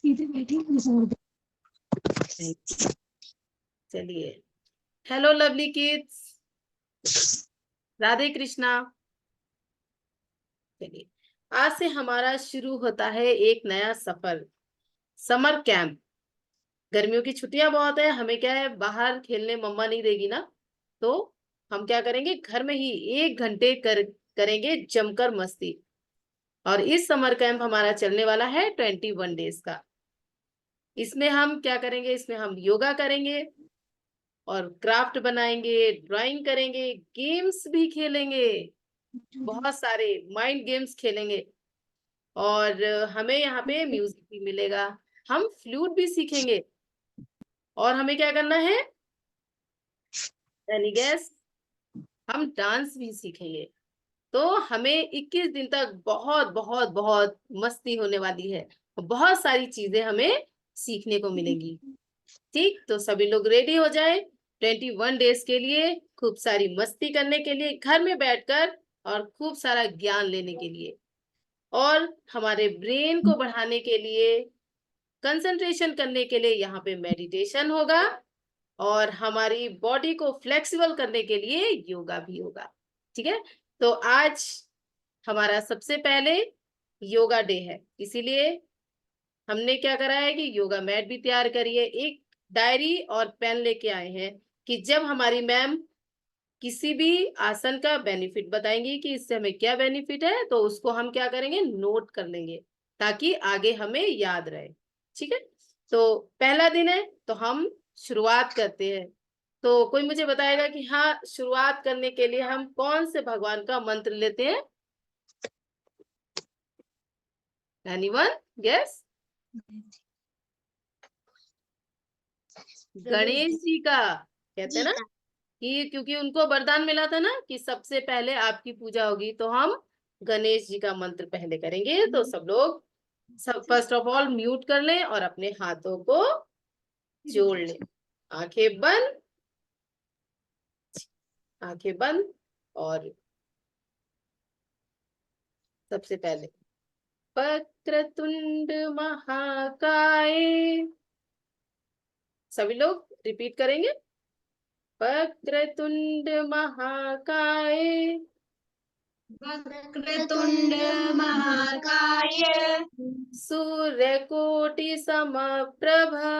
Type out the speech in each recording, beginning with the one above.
सीधे बैठी। चलिए, hello lovely kids, Radhe Krishna. चलिए, आज से हमारा शुरू होता है एक नया सफर, समर कैंप। गर्मियों की छुट्टियां बहुत है, हमें क्या है, बाहर खेलने मम्मा नहीं देगी ना, तो हम क्या करेंगे, घर में ही 1 घंटे करेंगे जमकर मस्ती। और इस समर कैंप हमारा चलने वाला है 21 डेज का। इसमें हम क्या करेंगे, इसमें हम योगा करेंगे और क्राफ्ट बनाएंगे, ड्राइंग करेंगे, गेम्स भी खेलेंगे, बहुत सारे माइंड गेम्स खेलेंगे। और हमें यहाँ पे म्यूजिक भी मिलेगा, हम फ्लूट भी सीखेंगे। और हमें क्या करना है, एनी गेस, हम डांस भी सीखेंगे। तो हमें 21 दिन तक बहुत बहुत बहुत मस्ती होने वाली है, बहुत सारी चीजें हमें सीखने को मिलेंगी। ठीक, तो सभी लोग रेडी हो जाए 21 डेज के लिए, खूब सारी मस्ती करने के लिए घर में बैठकर, और खूब सारा ज्ञान लेने के लिए, और हमारे ब्रेन को बढ़ाने के लिए, कंसंट्रेशन करने के लिए यहाँ पे मेडिटेशन होगा, और हमारी बॉडी को फ्लेक्सिबल करने के लिए योगा भी होगा। ठीक है, तो आज हमारा सबसे पहले योगा डे है, इसीलिए हमने क्या करा है कि योगा मैट भी तैयार करिए, एक डायरी और पेन लेके आए हैं कि जब हमारी मैम किसी भी आसन का बेनिफिट बताएंगी कि इससे हमें क्या बेनिफिट है, तो उसको हम क्या करेंगे, नोट कर लेंगे, ताकि आगे हमें याद रहे। ठीक है, तो पहला दिन है, तो हम शुरुआत करते हैं। तो कोई मुझे बताएगा कि हाँ, शुरुआत करने के लिए हम कौन से भगवान का मंत्र लेते हैं? Anyone guess? गणेश जी का। कहते हैं ना कि क्योंकि उनको वरदान मिला था ना कि सबसे पहले आपकी पूजा होगी, तो हम गणेश जी का मंत्र पहले करेंगे। तो सब लोग, सब फर्स्ट ऑफ ऑल म्यूट कर लें और अपने हाथों को जोड़ लें, आंखें बंद, आंखें बंद। और सबसे पहले वक्रतुंड महाकाय, सभी लोग रिपीट करेंगे, वक्रतुंड महाकाय, वक्रतुंड महाकाय, सूर्यकोटि समप्रभा,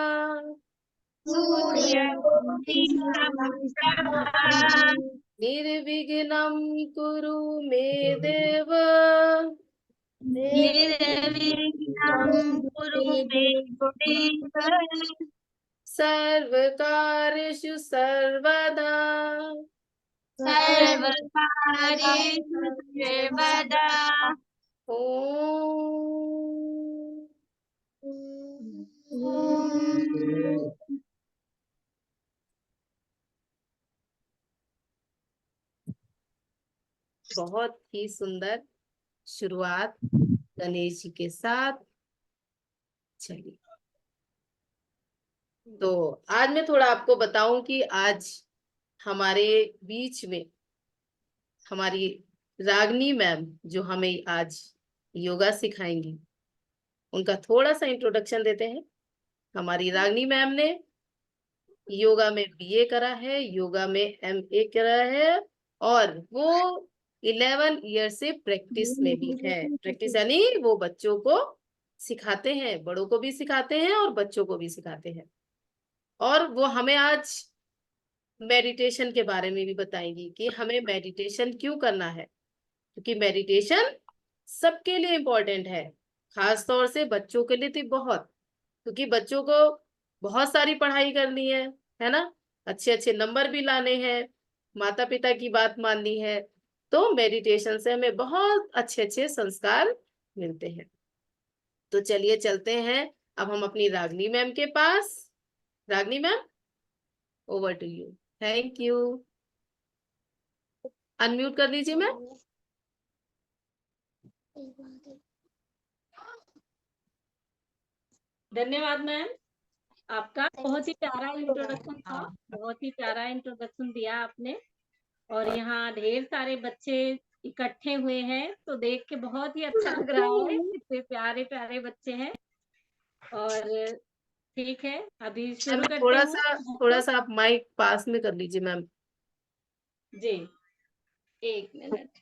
सूर्यकोटि समप्रभा, निर्विघ्नं कुरु मे देव, निर्विघ्नं कुरु मे देव, सर्वकार्येषु सर्वदा, सर्वकार्येषु सर्वदा। ओम। बहुत ही सुंदर शुरुआत गणेश जी के साथ। चलिए, तो आज मैं थोड़ा आपको बताऊं कि आज हमारे बीच में हमारी रागनी मैम जो हमें आज योगा सिखाएंगी, उनका थोड़ा सा इंट्रोडक्शन देते हैं। हमारी रागनी मैम ने योगा में बीए करा है, योगा में एमए करा है, और वो 11 ईयर से प्रैक्टिस में भी है। प्रैक्टिस यानी वो बच्चों को सिखाते हैं, बड़ों को भी सिखाते हैं और बच्चों को भी सिखाते हैं। और वो हमें आज मेडिटेशन के बारे में भी बताएंगी कि हमें मेडिटेशन क्यों करना है, क्योंकि मेडिटेशन सबके लिए इम्पोर्टेंट है, खास तौर से बच्चों के लिए तो बहुत, क्योंकि बच्चों को बहुत सारी पढ़ाई करनी है ना, अच्छे अच्छे नंबर भी लाने हैं, माता पिता की बात माननी है, तो मेडिटेशन से हमें बहुत अच्छे अच्छे संस्कार मिलते हैं। तो चलिए चलते हैं अब हम अपनी रागनी मैम के पास। Ragini ma'am, over to you. Thank you. Unmute कर लीजिए मैम। धन्यवाद मैम, आपका बहुत ही प्यारा इंट्रोडक्शन था, बहुत ही प्यारा इंट्रोडक्शन दिया आपने। और यहाँ ढेर सारे बच्चे इकट्ठे हुए हैं, तो देख के बहुत ही अच्छा लग रहा है, इतने प्यारे प्यारे बच्चे हैं। और ठीक है, अभी मैम शुरू करते थोड़ा हैं। सा आप माइक पास में कर लीजिए मैम। जी, 1 मिनट।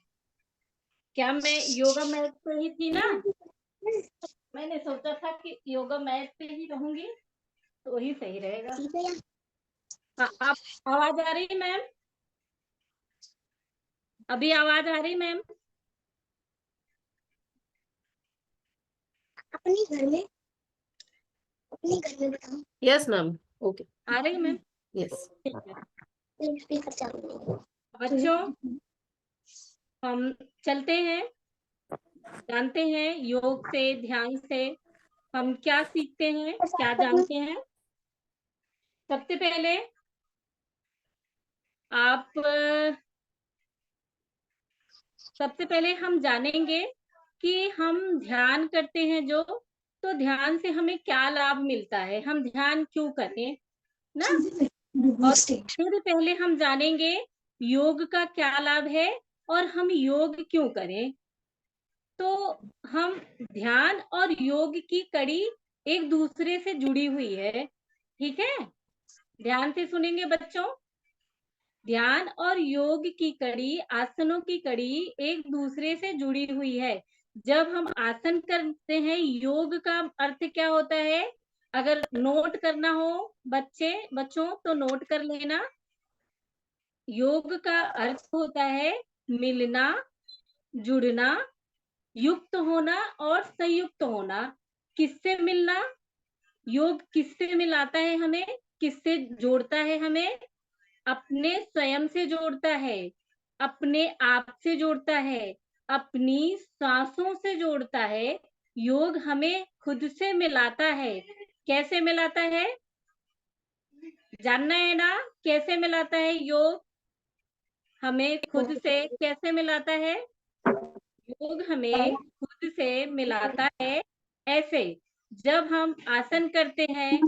क्या मैं योगा मैट पे ही थी ना? मैंने सोचा था कि योगा मैट पे ही रहूंगी तो वही सही रहेगा। हाँ, आप आवाज आ रही है मैम? अभी आवाज आ रही मैम? अपने घर में बताओ। यस मैम, ओके, आ रही मैम? यस। ठीक है। स्पीकर चालू है। बच्चों, हम चलते हैं, जानते हैं योग से, ध्यान से हम क्या सीखते हैं, क्या जानते हैं। सबसे पहले आप सबसे पहले हम जानेंगे कि हम ध्यान करते हैं जो, तो ध्यान से हमें क्या लाभ मिलता है, हम ध्यान क्यों करें ना। और फिर पहले हम जानेंगे योग का क्या लाभ है और हम योग क्यों करें। तो हम ध्यान और योग की कड़ी एक दूसरे से जुड़ी हुई है, ठीक है। ध्यान से सुनेंगे बच्चों। ध्यान और योग की कड़ी, आसनों की कड़ी एक दूसरे से जुड़ी हुई है। जब हम आसन करते हैं, योग का अर्थ क्या होता है, अगर नोट करना हो बच्चों तो नोट कर लेना। योग का अर्थ होता है मिलना, जुड़ना, युक्त होना और संयुक्त होना। किससे मिलना? योग किससे मिलाता है हमें, किससे जोड़ता है हमें? अपने स्वयं से जोड़ता है, अपने आप से जोड़ता है, अपनी सांसों से जोड़ता है। योग हमें खुद से मिलाता है। कैसे मिलाता है, जानना है ना? कैसे मिलाता है योग हमें खुद से, कैसे मिलाता है? योग हमें खुद से मिलाता है ऐसे, जब हम आसन करते हैं,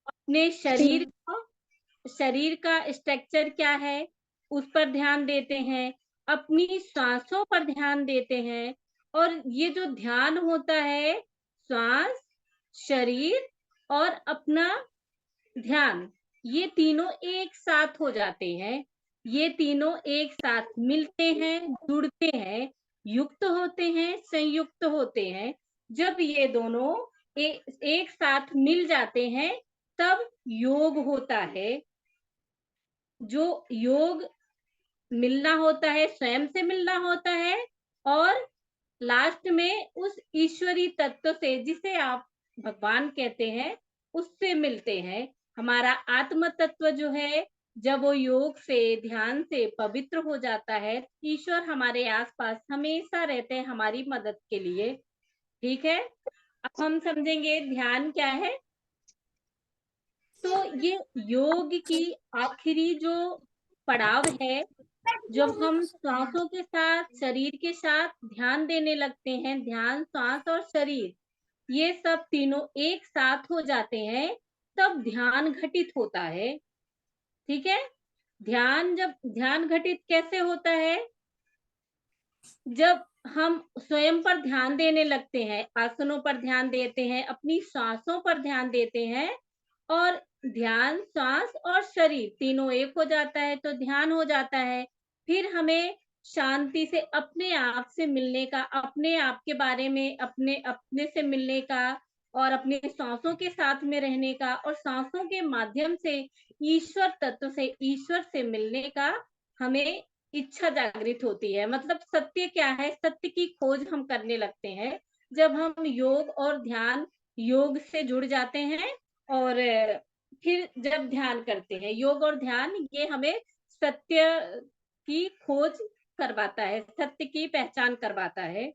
अपने शरीर का स्ट्रक्चर क्या है उस पर ध्यान देते हैं, अपनी सांसों पर ध्यान देते हैं। और ये जो ध्यान होता है, श्वास, शरीर और अपना ध्यान, ये तीनों एक साथ हो जाते हैं। ये तीनों एक साथ मिलते हैं, जुड़ते हैं, युक्त होते हैं, संयुक्त होते हैं। जब ये दोनों एक साथ मिल जाते हैं तब योग होता है। जो योग मिलना होता है, स्वयं से मिलना होता है और लास्ट में उस ईश्वरी तत्व से, जिसे आप भगवान कहते हैं, उससे मिलते हैं। हमारा आत्म तत्व जो है, जब वो योग से, ध्यान से पवित्र हो जाता है, ईश्वर हमारे आसपास हमेशा रहते हैं हमारी मदद के लिए, ठीक है। अब हम समझेंगे ध्यान क्या है। तो ये योग की आखिरी जो पड़ाव है, जब हम सांसों के साथ, शरीर के साथ ध्यान देने लगते हैं, ध्यान, सांस और शरीर ये सब तीनों एक साथ हो जाते हैं, तब ध्यान घटित होता है, ठीक है। जब ध्यान घटित कैसे होता है, जब हम स्वयं पर ध्यान देने लगते हैं, आसनों पर ध्यान देते हैं, अपनी सांसों पर ध्यान देते हैं और ध्यान, सांस और शरीर तीनों एक हो जाता है तो ध्यान हो जाता है। फिर हमें शांति से अपने आप से मिलने का, अपने आप के बारे में, अपने से मिलने का और अपने सांसों के साथ में रहने का और सांसों के माध्यम से ईश्वर तत्व से, ईश्वर से मिलने का हमें इच्छा जागृत होती है। मतलब सत्य क्या है, सत्य की खोज हम करने लगते हैं जब हम योग और ध्यान, योग से जुड़ जाते हैं। और फिर जब ध्यान करते हैं, योग और ध्यान ये हमें सत्य की खोज करवाता है, सत्य की पहचान करवाता है,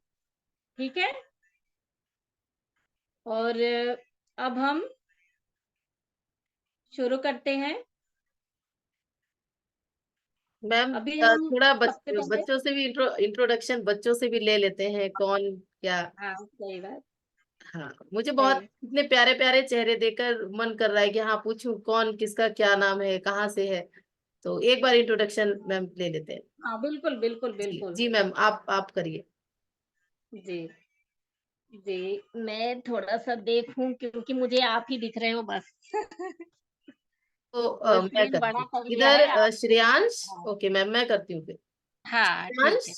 ठीक है। और अब हम शुरू करते हैं। मैम अभी हम थोड़ा सबसे पहले, बच्चों से भी इंट्रोडक्शन बच्चों से भी ले लेते हैं, कौन क्या। हाँ सही बात हाँ, मुझे है। बहुत इतने प्यारे प्यारे चेहरे देखकर मन कर रहा है कि हाँ पूछूं कौन किसका क्या नाम है, कहाँ से है। तो एक बार इंट्रोडक्शन मैम ले लेते हैं। हाँ बिल्कुल बिल्कुल जी बिल्कुल। जी मैम, आप करिए। जी, जी, मैं थोड़ा सा देखूं क्योंकि मुझे आप ही दिख रहे हो बस। तो वो मैं स्क्रीन करती बड़ा हूँ कर लिया इधर है आप। श्रेयांश। हाँ, ओके मैम मैं करती हूँ फिर। हाँ ठीक श्रेयांश, है।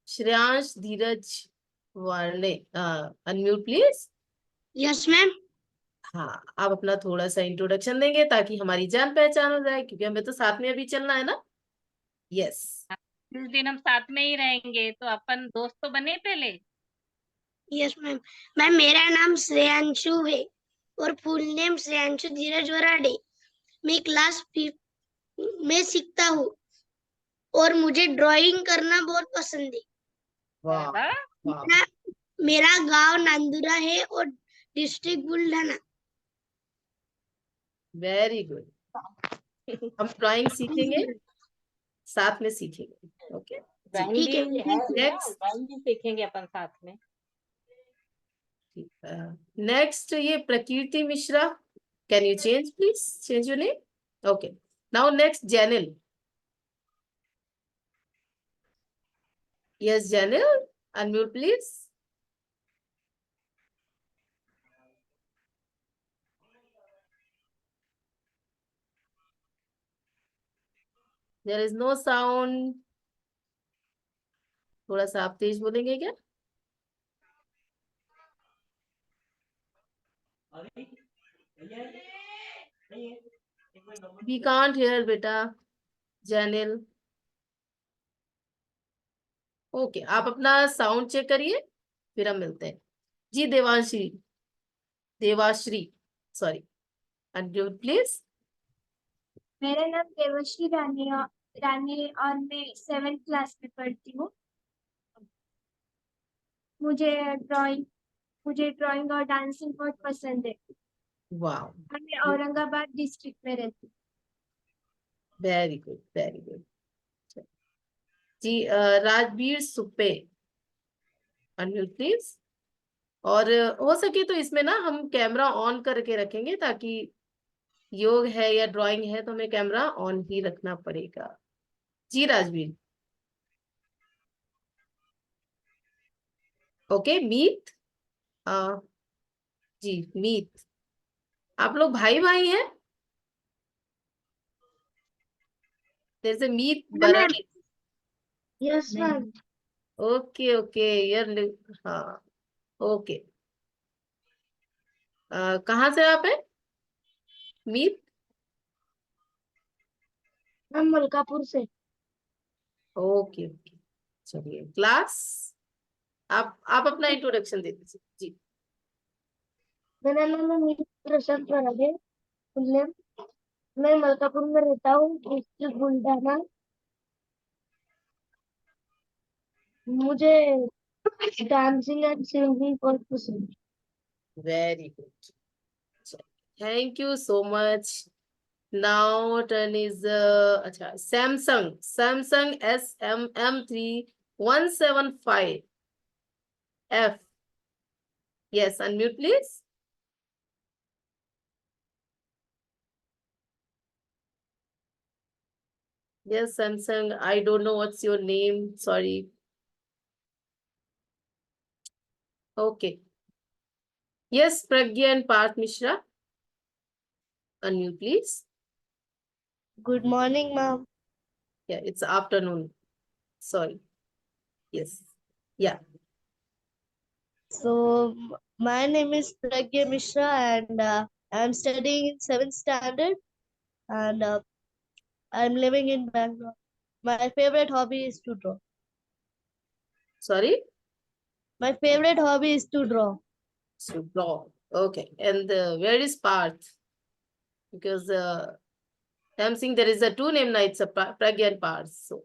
श्रेयांश धीरज वार्ने, अनम्यूट प्लीज। Yes ma'am. हाँ, आप अपना थोड़ा सा इंट्रोडक्शन देंगे ताकि हमारी जान पहचान हो जाए, क्योंकि हमें तो साथ में अभी चलना है ना। यस। इस दिन हम साथ में ही रहेंगे तो अपन दोस्त तो बने पहले। Yes ma'am. मैम मेरा नाम श्रेयांशु है और फुल नेम श्रेयांशु धीरज वराडे। मैं क्लास 5 में सीखता हूँ और मुझे ड्राइंग करना बहुत पसंद है। वाह वाह, वाह, मेरा मेरा गांव नांदुरा है और डिस्ट्रिक्ट बुल्ढाना। Very good. हम ड्राइंग सीखेंगे, साथ में सीखेंगे। ओके जी। ड्राइंग ठीक भी है है थैंक यू। ना, नेक्स्ट, ड्राइंग भी सीखेंगे अपन साथ में। नेक्स्ट ये Prakriti Mishra. Can you change please, change your name. Okay, now next Jainil. Yes Jainil, unmute please. There is no sound. थोड़ा सा आप तेज बोलेंगे क्या? वी कांट हियर बेटा, जैनिल। ओके, आप अपना साउंड चेक करिए, फिर हम मिलते हैं। जी Devanshi, Debasree, sorry, unmute please. मेरा नाम देवश्री रानी और मैं 7th क्लास में पढ़ती हूँ। मुझे ड्राइंग मुझे ड्राइंग और डांसिंग बहुत पसंद है। वाह, मैं औरंगाबाद डिस्ट्रिक्ट में रहती हूँ। Very good very good. जी राजवीर सुप्पे, अनम्यूट प्लीज। और हो सके तो इसमें ना हम कैमरा ऑन करके रखेंगे, ताकि योग है या ड्राइंग है तो हमें कैमरा ऑन ही रखना पड़ेगा। जी राजवीर। ओके मीत, अ, जी मीत, आप लोग भाई भाई हैं? जैसे Meet Baradi. Yes ma'am. Okay okay यार, हाँ ओके। कहाँ से आप हैं मीत? मैम मलकापुर से। ओके ओके, चलिए क्लास, आप अपना इंट्रोडक्शन दे दीजिए जी। मेरा नाम है मीत प्रशांत वराडे। Full name. मैं मलकापुर में रहता हूँ, डिस्ट्रिक्ट बुल्ढाना। मुझे डांसिंग एंड सिंगिंग बहुत पसंद है। Very good, thank you so much. Now turn is अच्छा Samsung, Samsung SM175F। Yes unmute please. Yes, Samsung. I don't know what's your name. Sorry. Okay. Yes, Pragya and Parth Mishra. Unmute, please. Good morning, ma'am. Yeah, it's afternoon. Sorry. Yes. Yeah. So my name is Pragya Mishra and I'm studying in 7th standard and I'm living in Bangalore. My favorite hobby is to draw. Sorry. My favorite hobby is to draw. So draw. Okay. And where is Parth? Because I'm seeing there is a two name now. It's a Pragya and Parth. So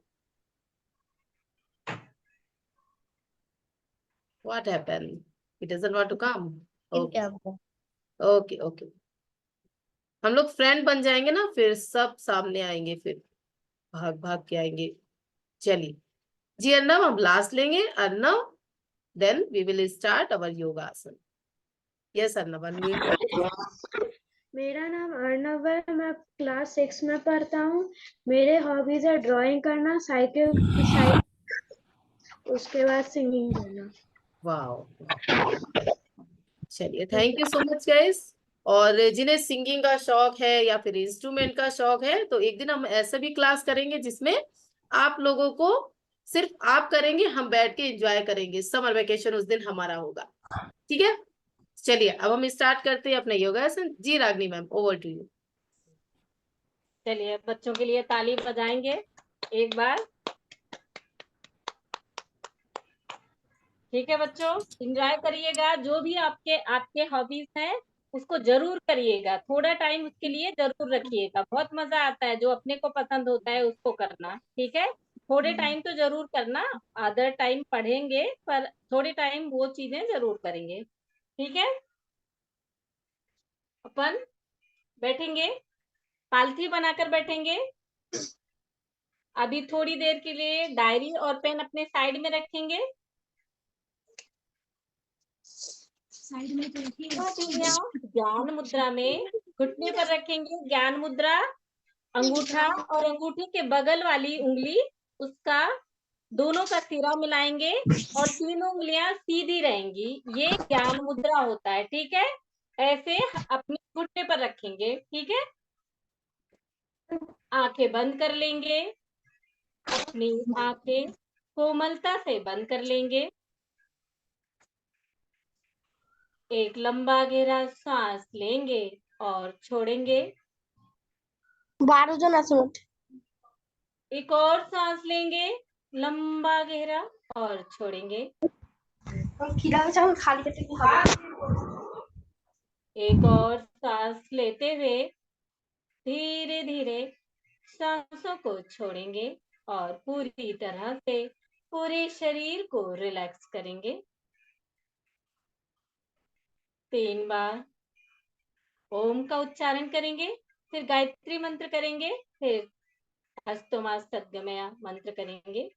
what happened? He doesn't want to come. In Okay. camera. Okay okay, हम लोग friend बन जाएंगे ना, फिर सब सामने आएंगे, फिर भाग भाग के आएंगे। चलिए जी अर्नव, हम लास्ट लेंगे Arnav, then we will start our yogasana. Yes Arnav, unmute. मेरा नाम अर्नव है, मैं क्लास 6 में पढ़ता हूँ। मेरे हॉबीज है ड्राइंग करना, साइकिल उसके बाद सिंगिंग करना। वाह, चलिए, thank you so much guys. और जिन्हें सिंगिंग का शौक है या फिर इंस्ट्रूमेंट का शौक है, तो एक दिन हम ऐसा भी क्लास करेंगे जिसमें आप लोगों को सिर्फ आप करेंगे, हम बैठ के एंजॉय करेंगे। समर वेकेशन उस दिन हमारा होगा, ठीक है। चलिए अब हम स्टार्ट करते हैं अपना योगासन। जी रागनी मैम, ओवर टू यू। चलिए बच्चों के लिए ताली बजाएंगे एक बार। ठीक है बच्चों, एंजॉय करिएगा। जो भी आपके आपके हॉबीज हैं उसको जरूर करिएगा, थोड़ा टाइम उसके लिए जरूर रखिएगा। बहुत मजा आता है जो अपने को पसंद होता है उसको करना, ठीक है। थोड़े टाइम तो जरूर करना, अदर टाइम पढ़ेंगे पर थोड़े टाइम वो चीजें जरूर करेंगे, ठीक है। अपन बैठेंगे, पालथी बनाकर बैठेंगे। अभी थोड़ी देर के लिए डायरी और पेन अपने साइड में रखेंगे। ज्ञान मुद्रा में घुटने पर रखेंगे ज्ञान मुद्रा। अंगूठा और अंगूठी के बगल वाली उंगली, उसका दोनों का सिरा मिलाएंगे और तीनों उंगलियां सीधी रहेंगी। ये ज्ञान मुद्रा होता है, ठीक है। ऐसे अपने घुटने पर रखेंगे, ठीक है। आंखें बंद कर लेंगे, अपनी आंखें कोमलता से बंद कर लेंगे। एक लंबा गहरा सांस लेंगे और छोड़ेंगे। 12 জন আছে মোট। एक और सांस लेंगे, लंबा गहरा, और छोड़ेंगे। एक और सांस लेते हुए धीरे धीरे सांसों को छोड़ेंगे और पूरी तरह से पूरे शरीर को रिलैक्स करेंगे। 3 बार ओम का उच्चारण करेंगे, फिर गायत्री मंत्र करेंगे, फिर हस्तोमा सद्गमया मंत्र करेंगे।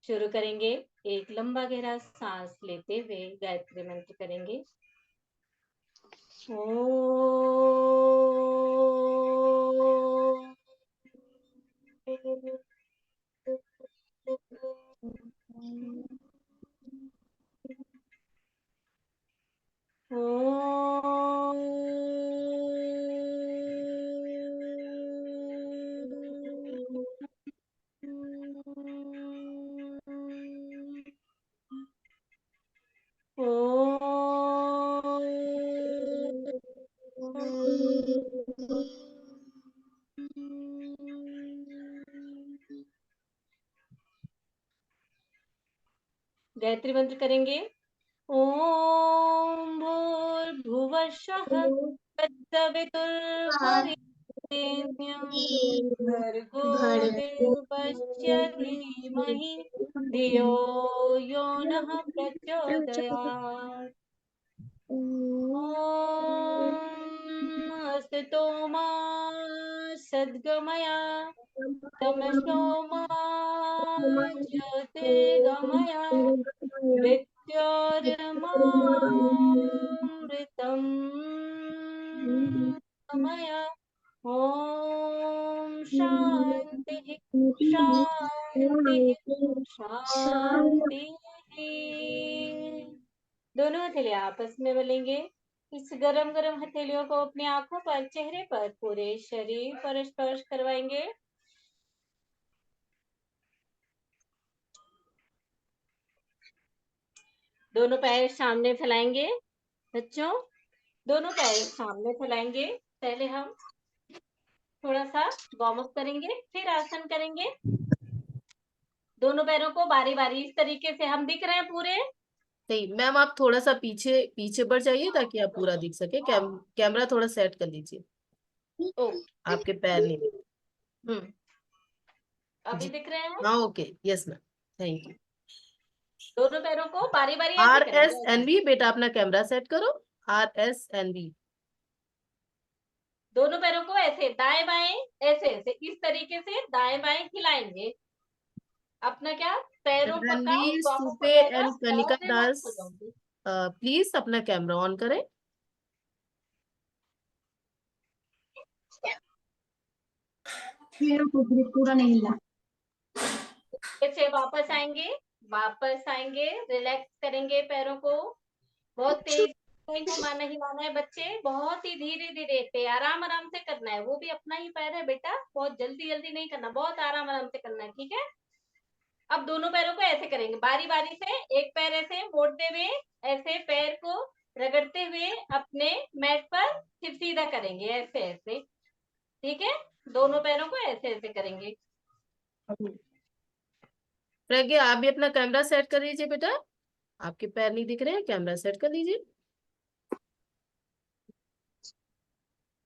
शुरू करेंगे। एक लंबा गहरा सांस लेते हुए गायत्री मंत्र करेंगे। गायत्री मंत्र करेंगे। ओम भूर्भुवस्सुः तत्सवितुर्वरेण्यं भर्गो देवस्य धीमहि धियो यो नः प्रचोदयात्। ओम असतो मा सद्गमया तमसो मा ज्योतिर्गमया मृत्योर्मामृतम् गमय। ओम शांति शांति शांति। दोनों हथेलियां आपस में मलेंगे। इस गरम गरम हथेलियों को अपनी आंखों पर, चेहरे पर, पूरे शरीर पर स्पर्श करवाएंगे। दोनों पैर सामने फैलाएंगे। बच्चों, दोनों पैर सामने फैलाएंगे। पहले हम थोड़ा सा वार्म अप करेंगे, फिर आसन करेंगे। दोनों पैरों को बारी बारी इस तरीके से, हम दिख रहे हैं पूरे। नहीं मैम, आप थोड़ा सा पीछे पीछे बढ़ जाइए ताकि आप पूरा दिख सके। कैमरा थोड़ा सेट कर लीजिए, ओ, आपके पैर नहीं दिख। अभी जी दिख रहे हैं। हाँ, okay, yes ma'am, thank you. दोनों पैरों को बारी बारी ऐसे करेंगे। RSNV, बेटा अपना कैमरा सेट करो। RSNV। दोनों पैरों को ऐसे दाएं बाएं, ऐसे ऐसे इस तरीके से दाएं बाएं हिलाएंगे। अपना क्या, पैरों का रणवीर, बाहों सुपे पकड़ेगा एंड कनिका और रिलैक्स दास, हो जाएंगे। प्लीज अपना कैमरा ऑन करें। ऐसे वापस आएंगे, वापस आएंगे, रिलैक्स करेंगे पैरों को, बहुत तेज नहीं घुमाना हिलाना है बच्चे, बहुत ही धीरे धीरे पे आराम आराम से करना है, वो भी अपना ही पैर है बेटा, बहुत जल्दी जल्दी नहीं करना, बहुत आराम आराम से करना है, ठीक है। अब दोनों पैरों को ऐसे करेंगे बारी बारी से, एक पैर ऐसे मोड़ते हुए, ऐसे पैर को रगड़ते हुए अपने मैट पर फिर सीधा करेंगे, ऐसे ऐसे, ठीक है। दोनों पैरों को ऐसे ऐसे करेंगे। प्रज्ञा, आप भी अपना कैमरा सेट कर लीजिए बेटा, आपके पैर नहीं दिख रहे हैं, कैमरा सेट कर लीजिए।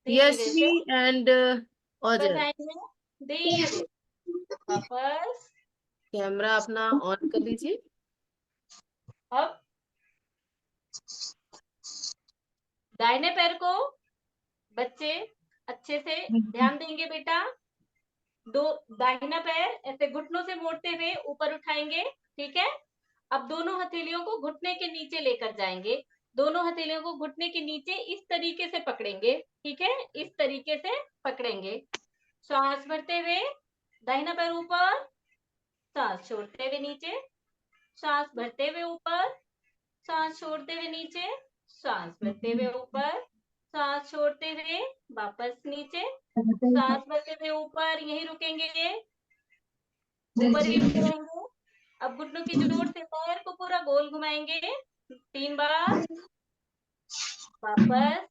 धीरे यशवी से एंड वापस ओजल, आएंगे, धीरे वापस। कैमरा अपना ऑन कर लीजिए। अब दाहिने पैर को बच्चे अच्छे से ध्यान देंगे बेटा, दो दाहिना पैर ऐसे घुटनों से मोड़ते हुए ऊपर उठाएंगे, ठीक है। अब दोनों हथेलियों को घुटने के नीचे लेकर जाएंगे, दोनों हथेलियों को घुटने के नीचे इस तरीके से पकड़ेंगे, ठीक है, इस तरीके से पकड़ेंगे। सांस भरते हुए दाहिना पैर ऊपर, सांस छोड़ते हुए नीचे, सांस भरते हुए ऊपर, सांस छोड़ते हुए नीचे, सांस भरते हुए ऊपर, सांस छोड़ते हुए वापस नीचे, सांस भरते हुए ऊपर, यही रुकेंगे, ऊपर ही रुके रहेंगे। अब घुटनों की जोड़ से पैर को पूरा गोल घुमाएंगे 3 बार, वापस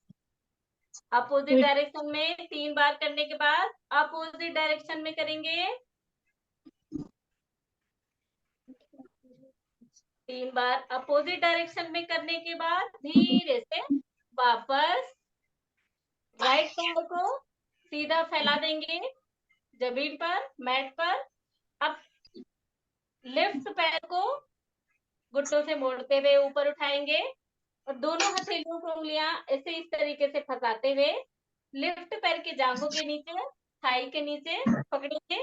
अपोजिट डायरेक्शन में 3 बार करने के बाद अपोजिट डायरेक्शन में करेंगे, 3 बार अपोजिट डायरेक्शन में करने के बाद धीरे से वापस राइट पैर को सीधा फैला देंगे जमीन पर, मैट पर। अब लेफ्ट पैर को घुटनों से मोड़ते हुए ऊपर उठाएंगे और दोनों हथेलियों को उंगलियां ऐसे इस तरीके से फंसाते हुए लेफ्ट पैर के जांघों के नीचे, थाई के नीचे पकड़ेंगे।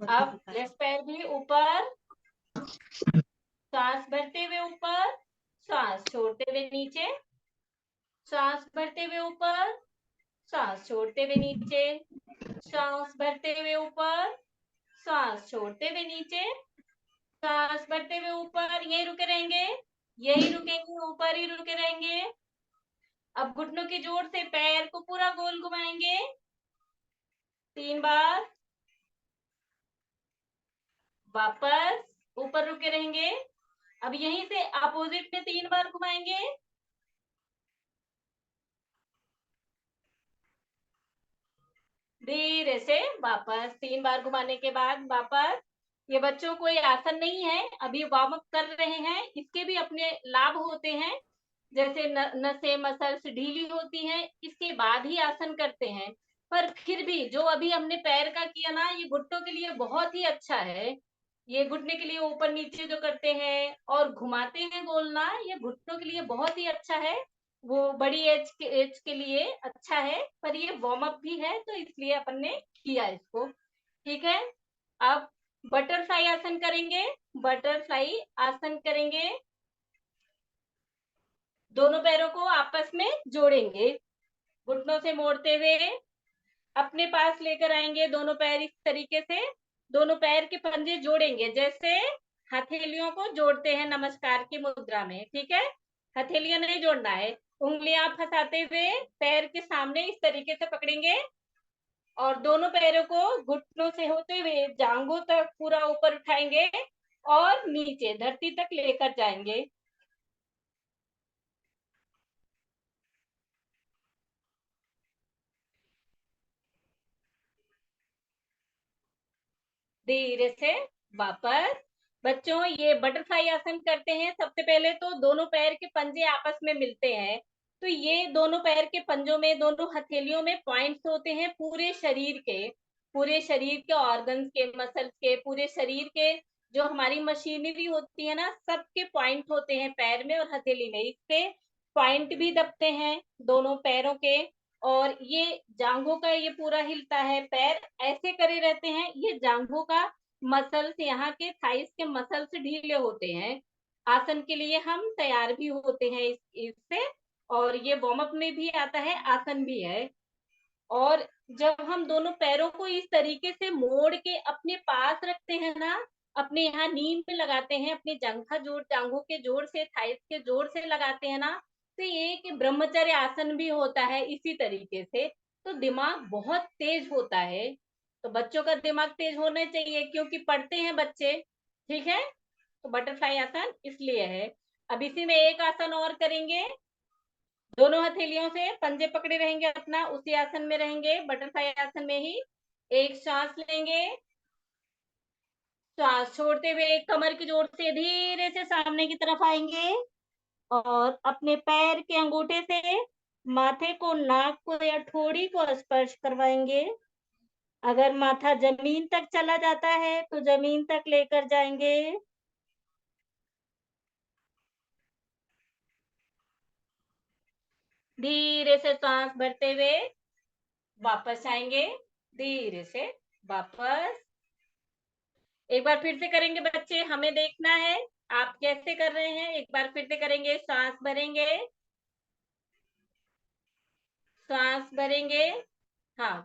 अब लेफ्ट पैर भी ऊपर, सांस भरते हुए ऊपर, सांस छोड़ते हुए नीचे, सांस भरते हुए ऊपर, सांस छोड़ते हुए नीचे, सांस भरते हुए ऊपर, सांस छोड़ते हुए नीचे, सांस भरते हुए ऊपर, यही रुके रहेंगे, यही रुकेंगे, ऊपर ही रुके रहेंगे। अब घुटनों की जोड़ से पैर को पूरा गोल घुमाएंगे 3 बार, वापस ऊपर रुके रहेंगे। अब यहीं से अपोजिट में 3 बार घुमाएंगे, धीरे से वापस 3 बार घुमाने के बाद वापस। ये बच्चों कोई आसन नहीं है, अभी वार्म अप कर रहे हैं, इसके भी अपने लाभ होते हैं, जैसे नसें मसल्स ढीली होती हैं, इसके बाद ही आसन करते हैं। पर फिर भी जो अभी हमने पैर का किया ना, ये घुटनों के लिए बहुत ही अच्छा है। ये घुटने के लिए ऊपर नीचे जो करते हैं और घुमाते हैं गोल ना, ये घुटनों के लिए बहुत ही अच्छा है। वो बड़ी एज के लिए अच्छा है, पर ये वार्म अप भी है, तो इसलिए अपन ने किया इसको, ठीक है। अब बटरफ्लाई आसन करेंगे, बटरफ्लाई आसन करेंगे, दोनों पैरों को आपस में जोड़ेंगे, घुटनों से मोड़ते हुए अपने पास लेकर आएंगे, दोनों पैर इस तरीके से, दोनों पैर के पंजे जोड़ेंगे, जैसे हथेलियों को जोड़ते हैं नमस्कार की मुद्रा में, ठीक है। हथेलियां नहीं जोड़ना है, उंगलियां फंसाते हुए पैर के सामने इस तरीके से पकड़ेंगे और दोनों पैरों को घुटनों से होते हुए जांघों तक पूरा ऊपर उठाएंगे और नीचे धरती तक लेकर जाएंगे। धीरे से वापस। बच्चों, ये बटरफ्लाई आसन करते हैं, सबसे पहले तो दोनों पैर के पंजे आपस में मिलते हैं, तो ये दोनों पैर के पंजों में, दोनों हथेलियों में पॉइंट्स होते हैं पूरे शरीर के ऑर्गन्स के, मसल्स के, पूरे शरीर के, जो हमारी मशीनरी होती है ना, सबके पॉइंट होते हैं पैर में और हथेली में, इससे पॉइंट भी दबते हैं दोनों पैरों के। और ये जांघों का ये पूरा हिलता है, पैर ऐसे करे रहते हैं, ये जांघों का मसल्स, यहाँ के थाइस के मसल्स ढीले होते हैं। आसन के लिए हम तैयार भी होते हैं इससे, और ये वार्म अप में भी आता है, आसन भी है। और जब हम दोनों पैरों को इस तरीके से मोड़ के अपने पास रखते हैं ना, अपने यहाँ नीम पे लगाते हैं, अपने टांगों के जोड़ से, थाइस के जोड़ से लगाते हैं ना, तो ये एक ब्रह्मचर्य आसन भी होता है इसी तरीके से। तो दिमाग बहुत तेज होता है, तो बच्चों का दिमाग तेज होना चाहिए क्योंकि पढ़ते हैं बच्चे, ठीक है। तो बटरफ्लाई आसन इसलिए है। अब इसी में एक आसन और करेंगे, दोनों हथेलियों से पंजे पकड़े रहेंगे, अपना उसी आसन में रहेंगे, बटरफ्लाई आसन में ही। एक सांस लेंगे, श्वास छोड़ते हुए कमर की जोड़ से धीरे से सामने की तरफ आएंगे और अपने पैर के अंगूठे से माथे को, नाक को या ठोड़ी को स्पर्श करवाएंगे। अगर माथा जमीन तक चला जाता है तो जमीन तक लेकर जाएंगे। धीरे से सांस भरते हुए वापस आएंगे, धीरे से वापस। एक बार फिर से करेंगे बच्चे, हमें देखना है आप कैसे कर रहे हैं। एक बार फिर से करेंगे, सांस भरेंगे, सांस भरेंगे, हाँ,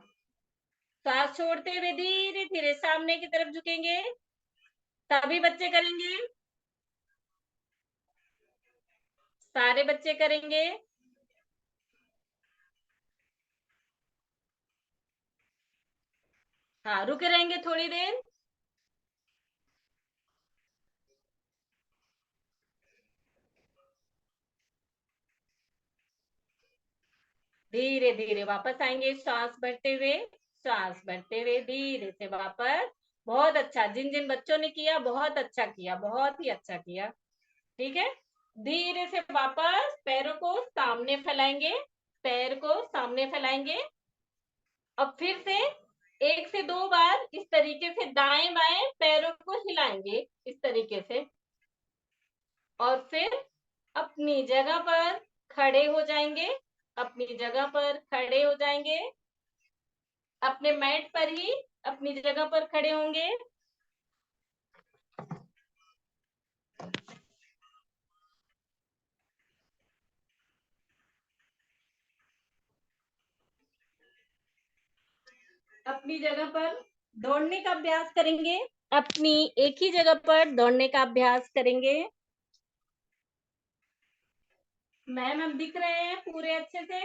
सांस छोड़ते हुए धीरे धीरे सामने की तरफ झुकेंगे। सभी बच्चे करेंगे, सारे बच्चे करेंगे। हाँ, रुके रहेंगे थोड़ी देर। धीरे धीरे वापस आएंगे, सांस भरते हुए, सांस भरते हुए धीरे से वापस। बहुत अच्छा, जिन जिन बच्चों ने किया बहुत अच्छा किया, बहुत ही अच्छा किया, ठीक है। धीरे से वापस पैरों को सामने फैलाएंगे, पैर को सामने फैलाएंगे। अब फिर से 1 से 2 बार इस तरीके से दाएं बाएं पैरों को हिलाएंगे, इस तरीके से। और फिर अपनी जगह पर खड़े हो जाएंगे, अपनी जगह पर खड़े हो जाएंगे, अपने मैट पर ही अपनी जगह पर खड़े होंगे। अपनी जगह पर दौड़ने का अभ्यास करेंगे, अपनी एक ही जगह पर दौड़ने का अभ्यास करेंगे। मैम हम दिख रहे हैं पूरे अच्छे से?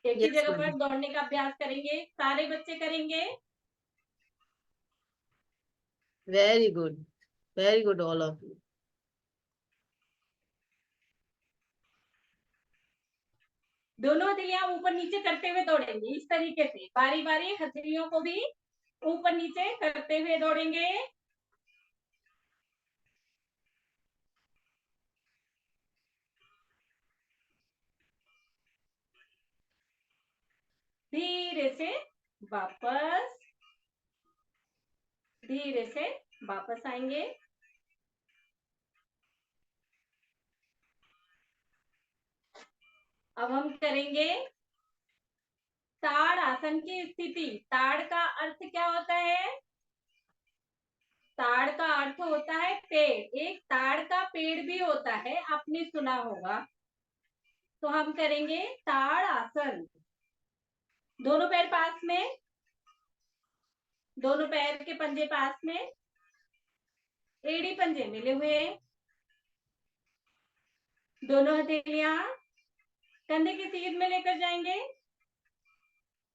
एक ही यस जगह पर मैम। दौड़ने का अभ्यास करेंगे, सारे बच्चे करेंगे। Very good all of you. दोनों हथेलियां ऊपर नीचे करते हुए दौड़ेंगे, इस तरीके से बारी बारी हथेलियों को भी ऊपर नीचे करते हुए दौड़ेंगे। धीरे से वापस, धीरे से वापस आएंगे। अब हम करेंगे ताड़ आसन की स्थिति। ताड़ का अर्थ क्या होता है? ताड़ का अर्थ होता है पेड़, एक ताड़ का पेड़ भी होता है, आपने सुना होगा। तो हम करेंगे ताड़ आसन। दोनों पैर पास में, दोनों पैर के पंजे पास में, एड़ी पंजे मिले हुए, दोनों हथेलियां कंधे की सीध में लेकर जाएंगे,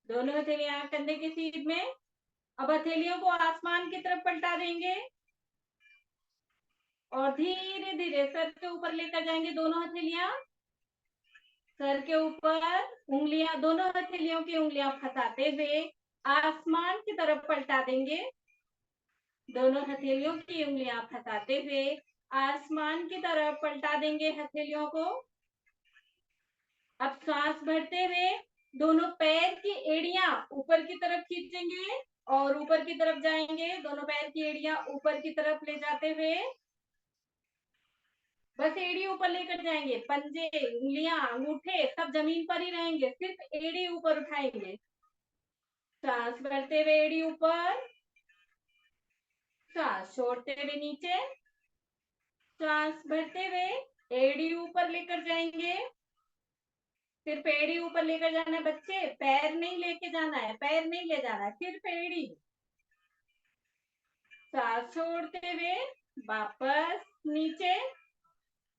दोनों हथेलियां कंधे की सीध में। अब हथेलियों को आसमान की तरफ पलटा देंगे और धीरे धीरे सर के ऊपर लेकर जाएंगे दोनों हथेलियां। सर के ऊपर उंगलियां, दोनों हथेलियों की उंगलियां फंसाते हुए आसमान की तरफ पलटा देंगे। दोनों हथेलियों की उंगलियां फंसाते हुए आसमान की तरफ पलटा देंगे हथेलियों को। अब सांस भरते हुए दोनों पैर की एड़ियां ऊपर की तरफ खींचेंगे और ऊपर की तरफ जाएंगे, दोनों पैर की एड़ियां ऊपर की तरफ ले जाते हुए। बस एड़ी ऊपर लेकर जाएंगे, पंजे, उंगलियां, अंगूठे सब जमीन पर ही रहेंगे, सिर्फ एड़ी ऊपर उठाएंगे। सांस भरते हुए एड़ी ऊपर, सांस छोड़ते हुए नीचे, सांस भरते हुए एड़ी ऊपर लेकर जाएंगे, सिर्फ एड़ी ऊपर लेकर जाना है बच्चे, पैर नहीं लेके जाना है, पैर नहीं ले जाना है, सिर्फ एड़ी। सांस छोड़ते हुए वापस नीचे।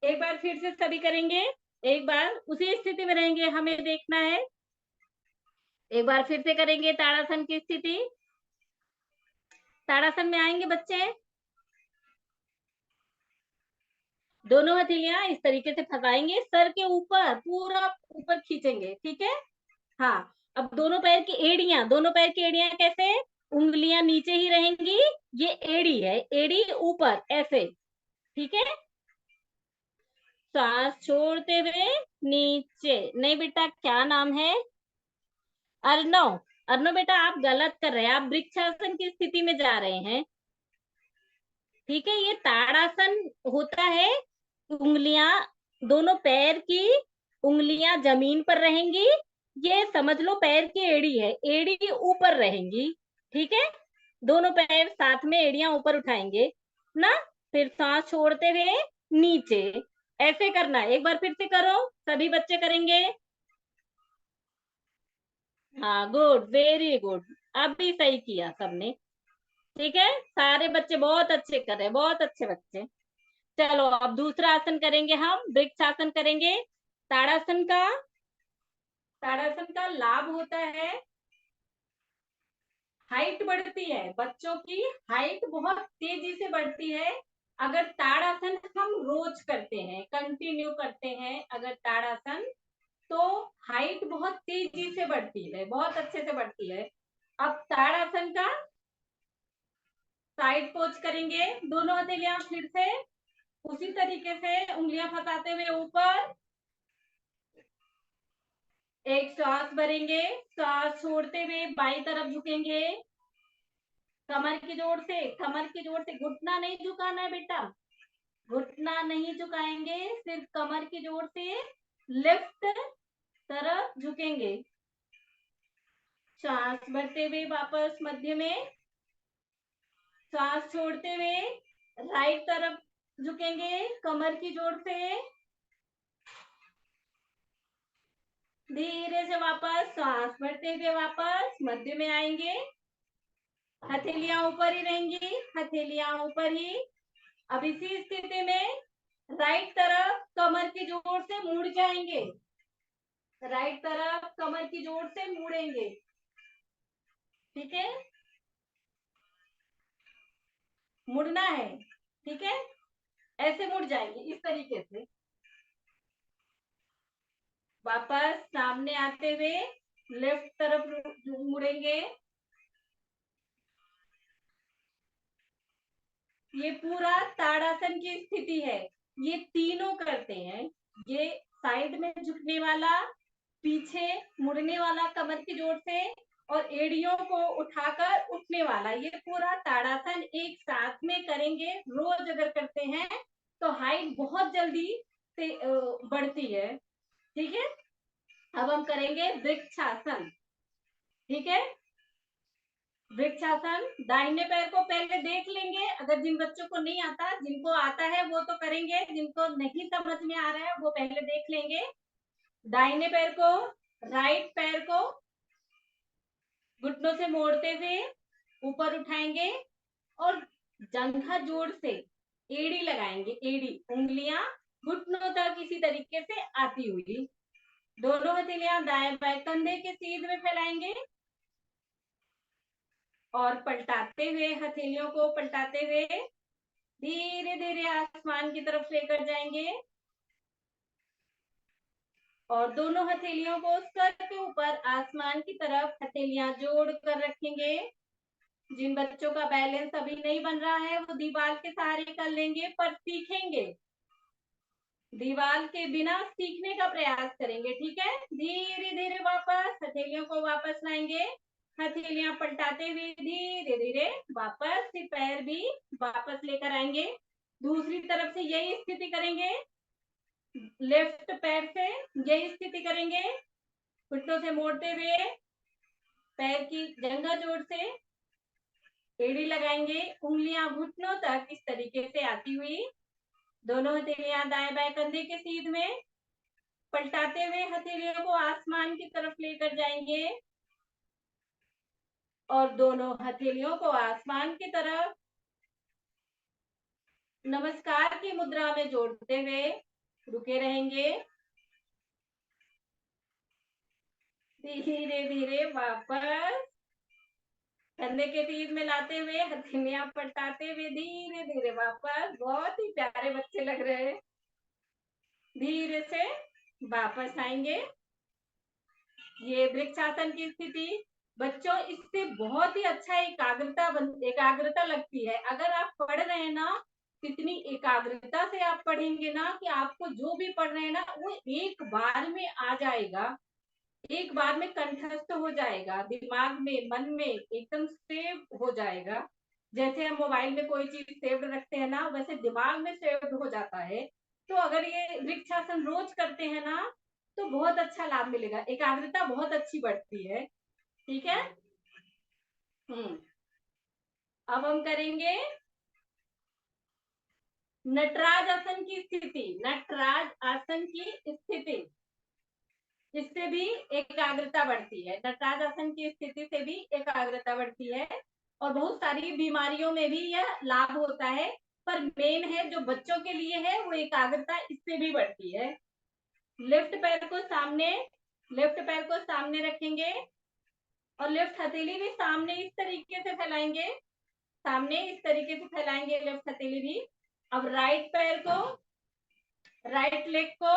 एक बार फिर से सभी करेंगे, एक बार उसी स्थिति में रहेंगे, हमें देखना है। एक बार फिर से करेंगे ताड़ासन की स्थिति। ताड़ासन में आएंगे बच्चे, दोनों हथेलियां इस तरीके से फंसाएंगे, सर के ऊपर पूरा ऊपर खींचेंगे, ठीक है। हाँ, अब दोनों पैर की एड़ियां, दोनों पैर की एड़ियां कैसे, उंगलियां नीचे ही रहेंगी, ये एड़ी है, एड़ी ऊपर ऐसे, ठीक है। सांस छोड़ते हुए नीचे। नहीं बेटा, क्या नाम है? अर्णव। अर्णव बेटा, आप गलत कर रहे हैं, आप वृक्षासन की स्थिति में जा रहे हैं, ठीक है। ये ताड़ासन होता है, उंगलियां, दोनों पैर की उंगलियां जमीन पर रहेंगी, ये समझ लो पैर की एड़ी है, एड़ी ऊपर रहेंगी, ठीक है। दोनों पैर साथ में एड़ियां ऊपर उठाएंगे ना, फिर सांस छोड़ते हुए नीचे, ऐसे करना है। एक बार फिर से करो, सभी बच्चे करेंगे। हाँ, गुड, वेरी गुड, अभी सही किया सबने, ठीक है। सारे बच्चे बहुत अच्छे कर रहे हैं, बहुत अच्छे बच्चे। चलो अब दूसरा आसन करेंगे, हम वृक्षासन करेंगे। ताड़ासन का, ताड़ासन का लाभ होता है, हाइट बढ़ती है, बच्चों की हाइट बहुत तेजी से बढ़ती है अगर ताड़ासन हम रोज करते हैं, कंटिन्यू करते हैं अगर ताड़ासन, तो हाइट बहुत तेजी से बढ़ती है, बहुत अच्छे से बढ़ती है। अब ताड़ासन का साइड पोज करेंगे, दोनों हथेलियां फिर से उसी तरीके से उंगलियां फंसाते हुए ऊपर, एक श्वास भरेंगे, श्वास छोड़ते हुए बाई तरफ झुकेंगे, कमर की जोर से, कमर की जोर से, घुटना नहीं झुकाना है बेटा, घुटना नहीं झुकाएंगे, सिर्फ कमर की जोर से लेफ्ट तरफ झुकेंगे। सांस भरते हुए वापस मध्य में, सांस छोड़ते हुए राइट तरफ झुकेंगे कमर की जोर से, धीरे से वापस सांस भरते हुए वापस मध्य में आएंगे, हथेलियां ऊपर ही रहेंगी, हथेलियां ऊपर ही। अब इसी स्थिति में राइट तरफ कमर की जोर से मुड़ जाएंगे, राइट तरफ कमर की जोर से मुड़ेंगे, ठीक है, मुड़ना है, ठीक है, ऐसे मुड़ जाएंगे इस तरीके से। वापस सामने आते हुए लेफ्ट तरफ मुड़ेंगे, ये पूरा ताड़ासन की स्थिति है, ये तीनों करते हैं, ये साइड में झुकने वाला, पीछे मुड़ने वाला कमर की जोर से, और एड़ियों को उठाकर उठने वाला, ये पूरा ताड़ासन एक साथ में करेंगे, रोज अगर करते हैं तो हाइट बहुत जल्दी से बढ़ती है, ठीक है। अब हम करेंगे वृक्षासन, ठीक है। वृक्षासन, दाहिने पैर को पहले देख लेंगे, अगर जिन बच्चों को नहीं आता, जिनको आता है वो तो करेंगे, जिनको नहीं समझ में आ रहा है वो पहले देख लेंगे। दाहिने पैर को, राइट पैर को घुटनों से मोड़ते हुए ऊपर उठाएंगे और जंघा जोड़ से एड़ी लगाएंगे, एड़ी, उंगलियां घुटनों तक इसी तरीके से आती हुई, दोनों हथेलियां दाएं बाएं कंधे के सीध में फैलाएंगे और पलटाते हुए, हथेलियों को पलटाते हुए धीरे धीरे आसमान की तरफ लेकर जाएंगे और दोनों हथेलियों को सर के ऊपर आसमान की तरफ हथेलियां जोड़ कर रखेंगे। जिन बच्चों का बैलेंस अभी नहीं बन रहा है वो दीवार के सहारे कर लेंगे, पर सीखेंगे, दीवार के बिना सीखने का प्रयास करेंगे, ठीक है। धीरे धीरे वापस हथेलियों को वापस लाएंगे, हथेलियां पलटाते हुए धीरे धीरे वापस, फिर पैर भी वापस लेकर आएंगे, दूसरी तरफ से यही स्थिति करेंगे, लेफ्ट पैर से यही स्थिति करेंगे, घुटनों से मोड़ते हुए पैर की जंघा जोड़ से एड़ी लगाएंगे, उंगलियां घुटनों तक इस तरीके से आती हुई, दोनों हथेलियां दाएं बाएं कंधे के सीध में, पलटाते हुए हथेलियों को आसमान की तरफ लेकर जाएंगे और दोनों हथेलियों को आसमान की तरफ नमस्कार की मुद्रा में जोड़ते हुए रुके रहेंगे। धीरे धीरे वापस कंधे के बीच में लाते हुए हथेलियां पलटाते हुए धीरे धीरे वापस। बहुत ही प्यारे बच्चे लग रहे हैं। धीरे से वापस आएंगे। ये वृक्षासन की स्थिति बच्चों, इससे बहुत ही अच्छा एकाग्रता लगती है। अगर आप पढ़ रहे हैं ना, इतनी एकाग्रता से आप पढ़ेंगे ना कि आपको जो भी पढ़ रहे हैं ना वो एक बार में आ जाएगा, एक बार में कंठस्थ हो जाएगा, दिमाग में, मन में एकदम सेव हो जाएगा। जैसे हम मोबाइल में कोई चीज सेव रखते हैं ना, वैसे दिमाग में सेव हो जाता है। तो अगर ये वृक्षासन रोज करते हैं ना तो बहुत अच्छा लाभ मिलेगा, एकाग्रता बहुत अच्छी बढ़ती है। ठीक है। अब हम करेंगे नटराज आसन की स्थिति। नटराज आसन की स्थिति, इससे भी एकाग्रता बढ़ती है। नटराज आसन की स्थिति से भी एकाग्रता बढ़ती है और बहुत सारी बीमारियों में भी यह लाभ होता है, पर मेन है जो बच्चों के लिए है वो एकाग्रता इससे भी बढ़ती है। लेफ्ट पैर को सामने रखेंगे और लेफ्ट हथेली भी सामने इस तरीके से फैलाएंगे, सामने इस तरीके से फैलाएंगे लेफ्ट हथेली भी। अब राइट लेग को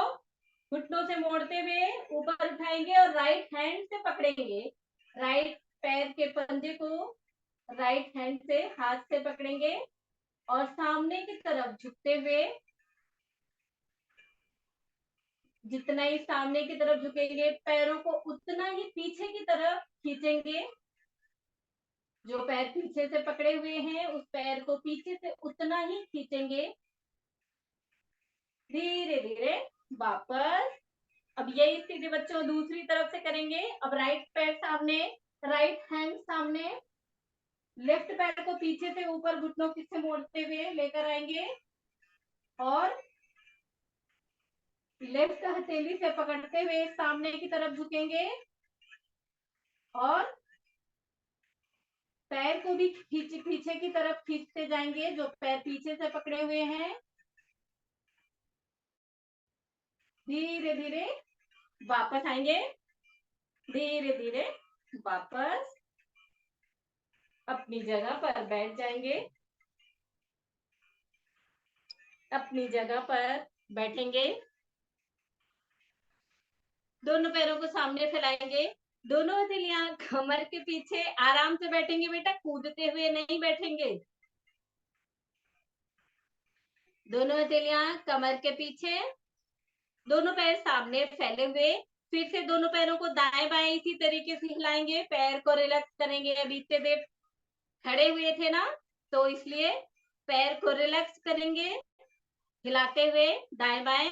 घुटनों से मोड़ते हुए ऊपर उठाएंगे और राइट हैंड से पकड़ेंगे। राइट पैर के पंजे को राइट हैंड से हाथ से पकड़ेंगे और सामने की तरफ झुकते हुए, जितना ही सामने की तरफ झुकेंगे पैरों को उतना ही पीछे की तरफ खींचेंगे। जो पैर पीछे से पकड़े हुए हैं उस पैर को पीछे से उतना ही खींचेंगे। धीरे धीरे वापस। अब यही स्थिति बच्चों दूसरी तरफ से करेंगे। अब राइट पैर सामने, राइट हैंड सामने, लेफ्ट पैर को पीछे से ऊपर घुटनों से मोड़ते हुए लेकर आएंगे और लेफ्ट हथेली से पकड़ते हुए सामने की तरफ झुकेंगे और पैर को भी पीछे की तरफ खींचते जाएंगे, जो पैर पीछे से पकड़े हुए हैं। धीरे धीरे वापस आएंगे, धीरे धीरे वापस अपनी जगह पर बैठ जाएंगे, अपनी जगह पर बैठेंगे। दोनों पैरों को सामने फैलाएंगे, दोनों हथेलियां कमर के पीछे आराम से बैठेंगे बेटा, कूदते हुए नहीं बैठेंगे। दोनों हथेलियां कमर के पीछे, दोनों पैर सामने फैले हुए। फिर से दोनों पैरों को दाएं बाएं इसी तरीके से हिलाएंगे, पैर को रिलैक्स करेंगे। अभी इतने देर खड़े हुए थे ना, तो इसलिए पैर को रिलैक्स करेंगे हिलाते हुए दाएं बाएं।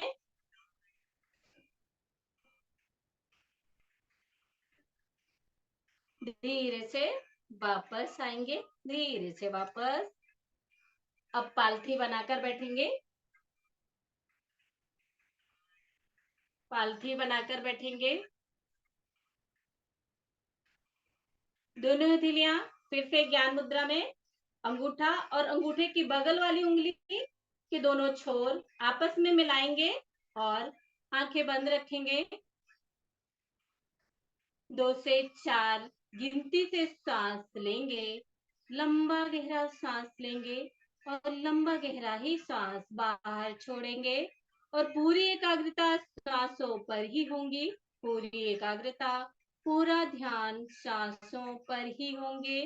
धीरे से वापस आएंगे, धीरे से वापस। अब पालथी बनाकर बैठेंगे, पालथी बनाकर बैठेंगे। दोनों हथेलियां फिर से ज्ञान मुद्रा में, अंगूठा और अंगूठे की बगल वाली उंगली के दोनों छोर आपस में मिलाएंगे और आंखें बंद रखेंगे। 2 से 4 गिनती से सांस लेंगे, लंबा गहरा सांस लेंगे और लंबा गहरा ही सांस बाहर छोड़ेंगे और पूरी एकाग्रता सांसों पर ही होंगी। पूरी एकाग्रता, पूरा ध्यान सांसों पर ही होंगे।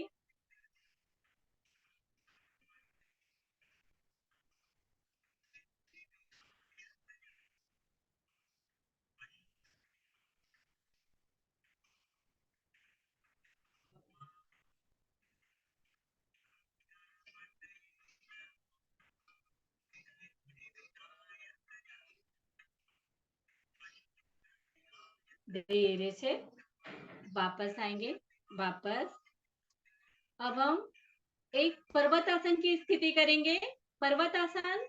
धीरे से वापस आएंगे, वापस। अब हम एक पर्वतासन की स्थिति करेंगे। पर्वतासन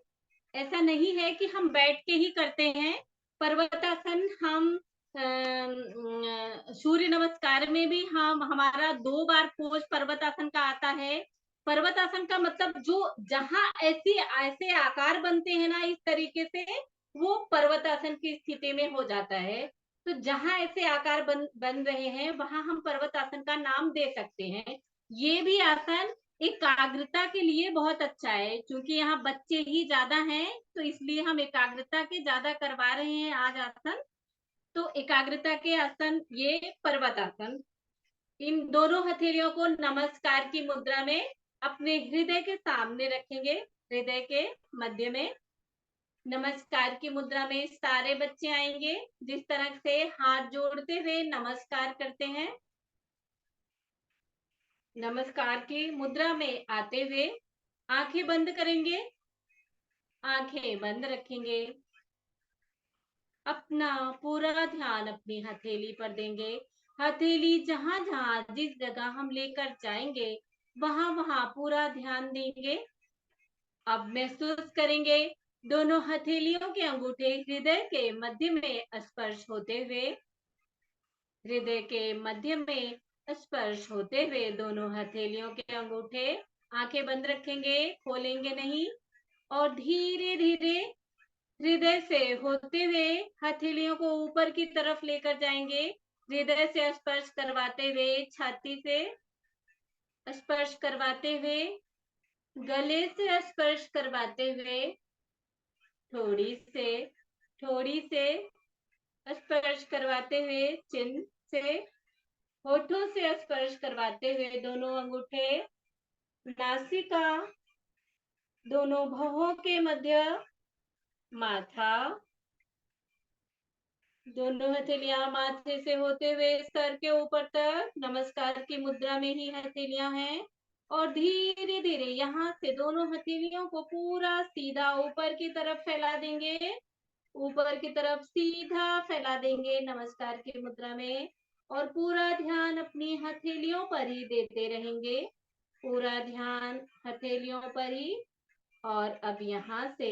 ऐसा नहीं है कि हम बैठ के ही करते हैं, पर्वतासन हम सूर्य नमस्कार में भी हम हमारा 2 बार पोज पर्वतासन का आता है। पर्वतासन का मतलब जो जहां ऐसे आकार बनते हैं ना इस तरीके से, वो पर्वतासन की स्थिति में हो जाता है। तो जहां ऐसे आकार बन रहे हैं वहां हम पर्वतासन का नाम दे सकते हैं। ये भी आसन एकाग्रता के लिए बहुत अच्छा है, क्योंकि यहाँ बच्चे ही ज्यादा हैं, तो इसलिए हम एकाग्रता के ज्यादा करवा रहे हैं आज आसन। तो एकाग्रता के आसन ये पर्वतासन। इन दोनों हथेलियों को नमस्कार की मुद्रा में अपने हृदय के सामने रखेंगे, हृदय के मध्य में। नमस्कार की मुद्रा में सारे बच्चे आएंगे, जिस तरह से हाथ जोड़ते हुए नमस्कार करते हैं। नमस्कार की मुद्रा में आते हुए आंखें बंद करेंगे, आंखें बंद रखेंगे। अपना पूरा ध्यान अपनी हथेली पर देंगे। हथेली जहां जहां जिस जगह हम लेकर जाएंगे वहां वहां पूरा ध्यान देंगे। अब महसूस करेंगे दोनों हथेलियों के अंगूठे हृदय के मध्य में स्पर्श होते हुए, हृदय के मध्य में स्पर्श होते हुए दोनों हथेलियों के अंगूठे। आंखें बंद रखेंगे, खोलेंगे नहीं, और धीरे धीरे हृदय से होते हुए हथेलियों को ऊपर की तरफ लेकर जाएंगे। हृदय से स्पर्श करवाते हुए, छाती से स्पर्श करवाते हुए, गले से स्पर्श करवाते हुए, थोड़ी से स्पर्श करवाते हुए, चिन्ह से, होठों से स्पर्श करवाते हुए दोनों अंगूठे, नासिका, दोनों भौहों के मध्य, माथा, दोनों हथेलियां माथे से होते हुए सर के ऊपर तक नमस्कार की मुद्रा में ही हथेलियां हैं। और धीरे धीरे यहाँ से दोनों हथेलियों को पूरा सीधा ऊपर की तरफ फैला देंगे, ऊपर की तरफ सीधा फैला देंगे नमस्कार की मुद्रा में। और पूरा ध्यान अपनी हथेलियों पर ही देते रहेंगे, पूरा ध्यान हथेलियों पर ही। और अब यहाँ से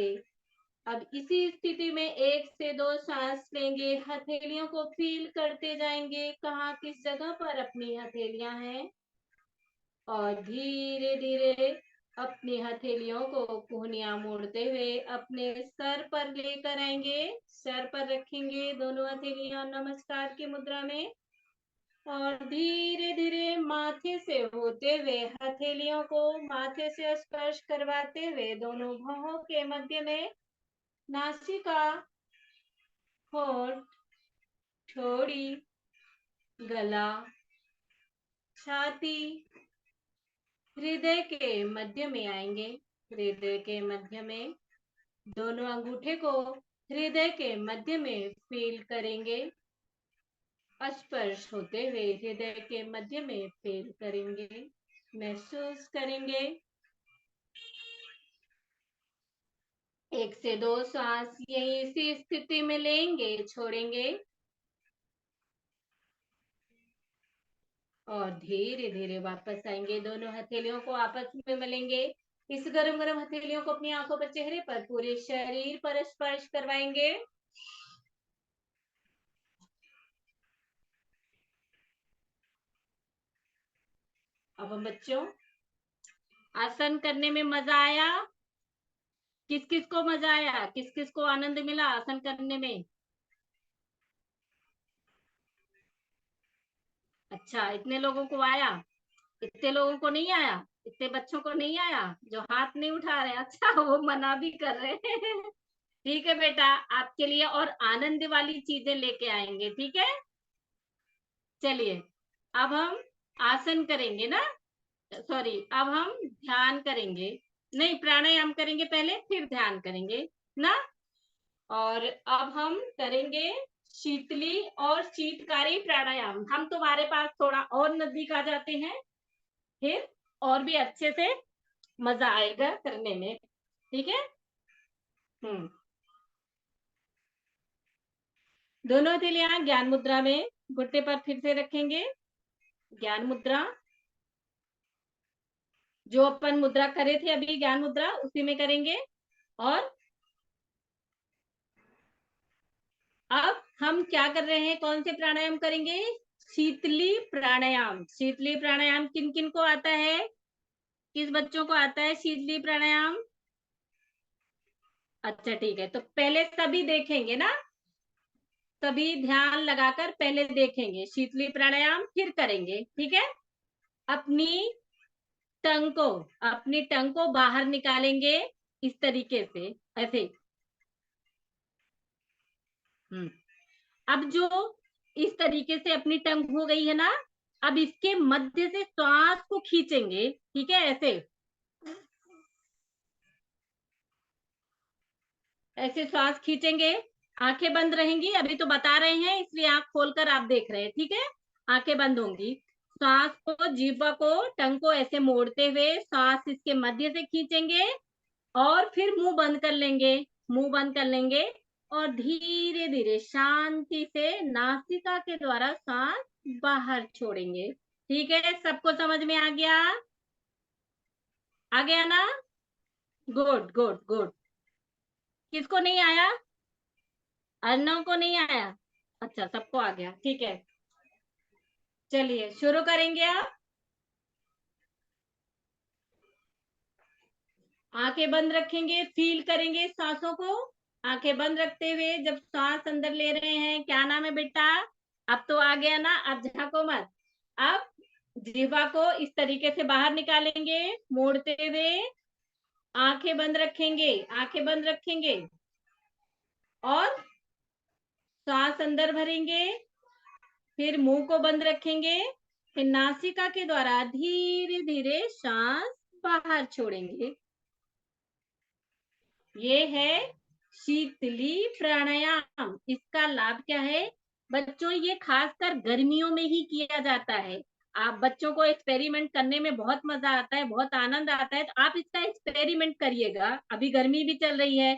अब इसी स्थिति में 1 से 2 सांस लेंगे, हथेलियों को फील करते जाएंगे कहाँ किस जगह पर अपनी हथेलियां हैं। और धीरे धीरे अपनी हथेलियों को कोहनियां मोड़ते हुए अपने सर पर लेकर आएंगे, सर पर रखेंगे दोनों हथेलियां नमस्कार की मुद्रा में। और धीरे धीरे माथे से होते हुए हथेलियों को माथे से स्पर्श करवाते हुए दोनों भौहों के मध्य में, नासिका, होठ, ठोड़ी, गला, छाती, हृदय के मध्य में आएंगे। हृदय के मध्य में दोनों अंगूठे को हृदय के मध्य में फील करेंगे, स्पर्श होते हुए हृदय के मध्य में फील करेंगे, महसूस करेंगे। 1 से 2 सांस यही इसी स्थिति में लेंगे, छोड़ेंगे। और धीरे धीरे वापस आएंगे, दोनों हथेलियों को आपस में मलेंगे। इस गरम गरम हथेलियों को अपनी आंखों पर, चेहरे पर, पूरे शरीर पर स्पर्श करवाएंगे। अब हम बच्चों, आसन करने में मजा आया? किस किस को मजा आया, किस किस को आनंद मिला आसन करने में? अच्छा, इतने लोगों को आया, इतने लोगों को नहीं आया, इतने बच्चों को नहीं आया जो हाथ नहीं उठा रहे। अच्छा, वो मना भी कर रहे हैं। ठीक है बेटा, आपके लिए और आनंद वाली चीजें लेके आएंगे, ठीक है? चलिए, अब हम आसन करेंगे ना, सॉरी, अब हम ध्यान करेंगे, नहीं प्राणायाम करेंगे पहले, फिर ध्यान करेंगे ना। और अब हम करेंगे शीतली और शीतकारी प्राणायाम। हम तुम्हारे पास थोड़ा और नजदीक आ जाते हैं, फिर और भी अच्छे से मजा आएगा करने में, ठीक है? दोनों हथेलियां ज्ञान मुद्रा में घुटने पर फिर से रखेंगे, ज्ञान मुद्रा, जो अपन मुद्रा करे थे अभी ज्ञान मुद्रा, उसी में करेंगे। और हम क्या कर रहे हैं, कौन से प्राणायाम करेंगे? शीतली प्राणायाम। शीतली प्राणायाम किन किन को आता है? किस बच्चों को आता है शीतली प्राणायाम? अच्छा ठीक है, तो पहले सभी देखेंगे ना, सभी ध्यान लगाकर पहले देखेंगे शीतली प्राणायाम, फिर करेंगे, ठीक है। अपनी अपनी टंग को बाहर निकालेंगे इस तरीके से, ऐसे। अब जो इस तरीके से अपनी टंग हो गई है ना, अब इसके मध्य से श्वास को खींचेंगे, ठीक है, ऐसे ऐसे श्वास खींचेंगे। आंखें बंद रहेंगी, अभी तो बता रहे हैं इसलिए आंख खोलकर आप देख रहे हैं, ठीक है। आंखें बंद होंगी, श्वास को, जीवा को, टंग को ऐसे मोड़ते हुए श्वास इसके मध्य से खींचेंगे और फिर मुंह बंद कर लेंगे। मुंह बंद कर लेंगे और धीरे धीरे शांति से नासिका के द्वारा सांस बाहर छोड़ेंगे। ठीक है, सबको समझ में आ गया? आ गया ना? Good good good. किसको नहीं आया? अर्णव को नहीं आया? अच्छा, सबको आ गया, ठीक है। चलिए शुरू करेंगे आप। आंखें बंद रखेंगे, फील करेंगे सांसों को। आंखें बंद रखते हुए जब सांस अंदर ले रहे हैं, क्या नाम है बेटा? अब तो आ गया ना, अब झांको मत। अब जिह्वा को इस तरीके से बाहर निकालेंगे मोड़ते हुए, आंखें बंद रखेंगे, आंखें बंद रखेंगे और सांस अंदर भरेंगे, फिर मुंह को बंद रखेंगे, फिर नासिका के द्वारा धीरे धीरे सांस बाहर छोड़ेंगे। ये है शीतली प्राणायाम। इसका लाभ क्या है बच्चों? ये खासकर गर्मियों में ही किया जाता है। आप बच्चों को एक्सपेरिमेंट करने में बहुत मजा आता है, बहुत आनंद आता है, तो आप इसका एक्सपेरिमेंट करिएगा। अभी गर्मी भी चल रही है,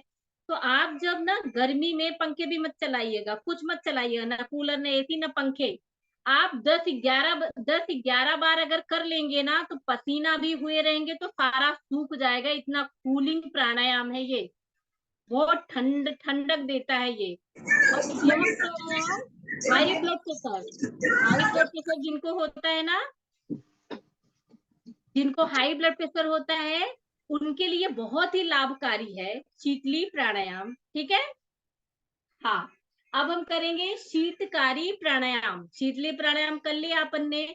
तो आप जब ना गर्मी में पंखे भी मत चलाइएगा, कुछ मत चलाइएगा, ना कूलर, ना एसी, ना पंखे। आप 10-11 बार अगर कर लेंगे ना, तो पसीना भी हुए रहेंगे तो सारा सूख जाएगा। इतना कूलिंग प्राणायाम है ये, बहुत ठंडक देता है ये। और यह प्राणायाम हाई ब्लड प्रेशर जिनको होता है ना, जिनको हाई ब्लड प्रेशर होता है, उनके लिए बहुत ही लाभकारी है शीतली प्राणायाम, ठीक है। हाँ, अब हम करेंगे शीतकारी प्राणायाम। शीतली प्राणायाम कर लिया अपन ने,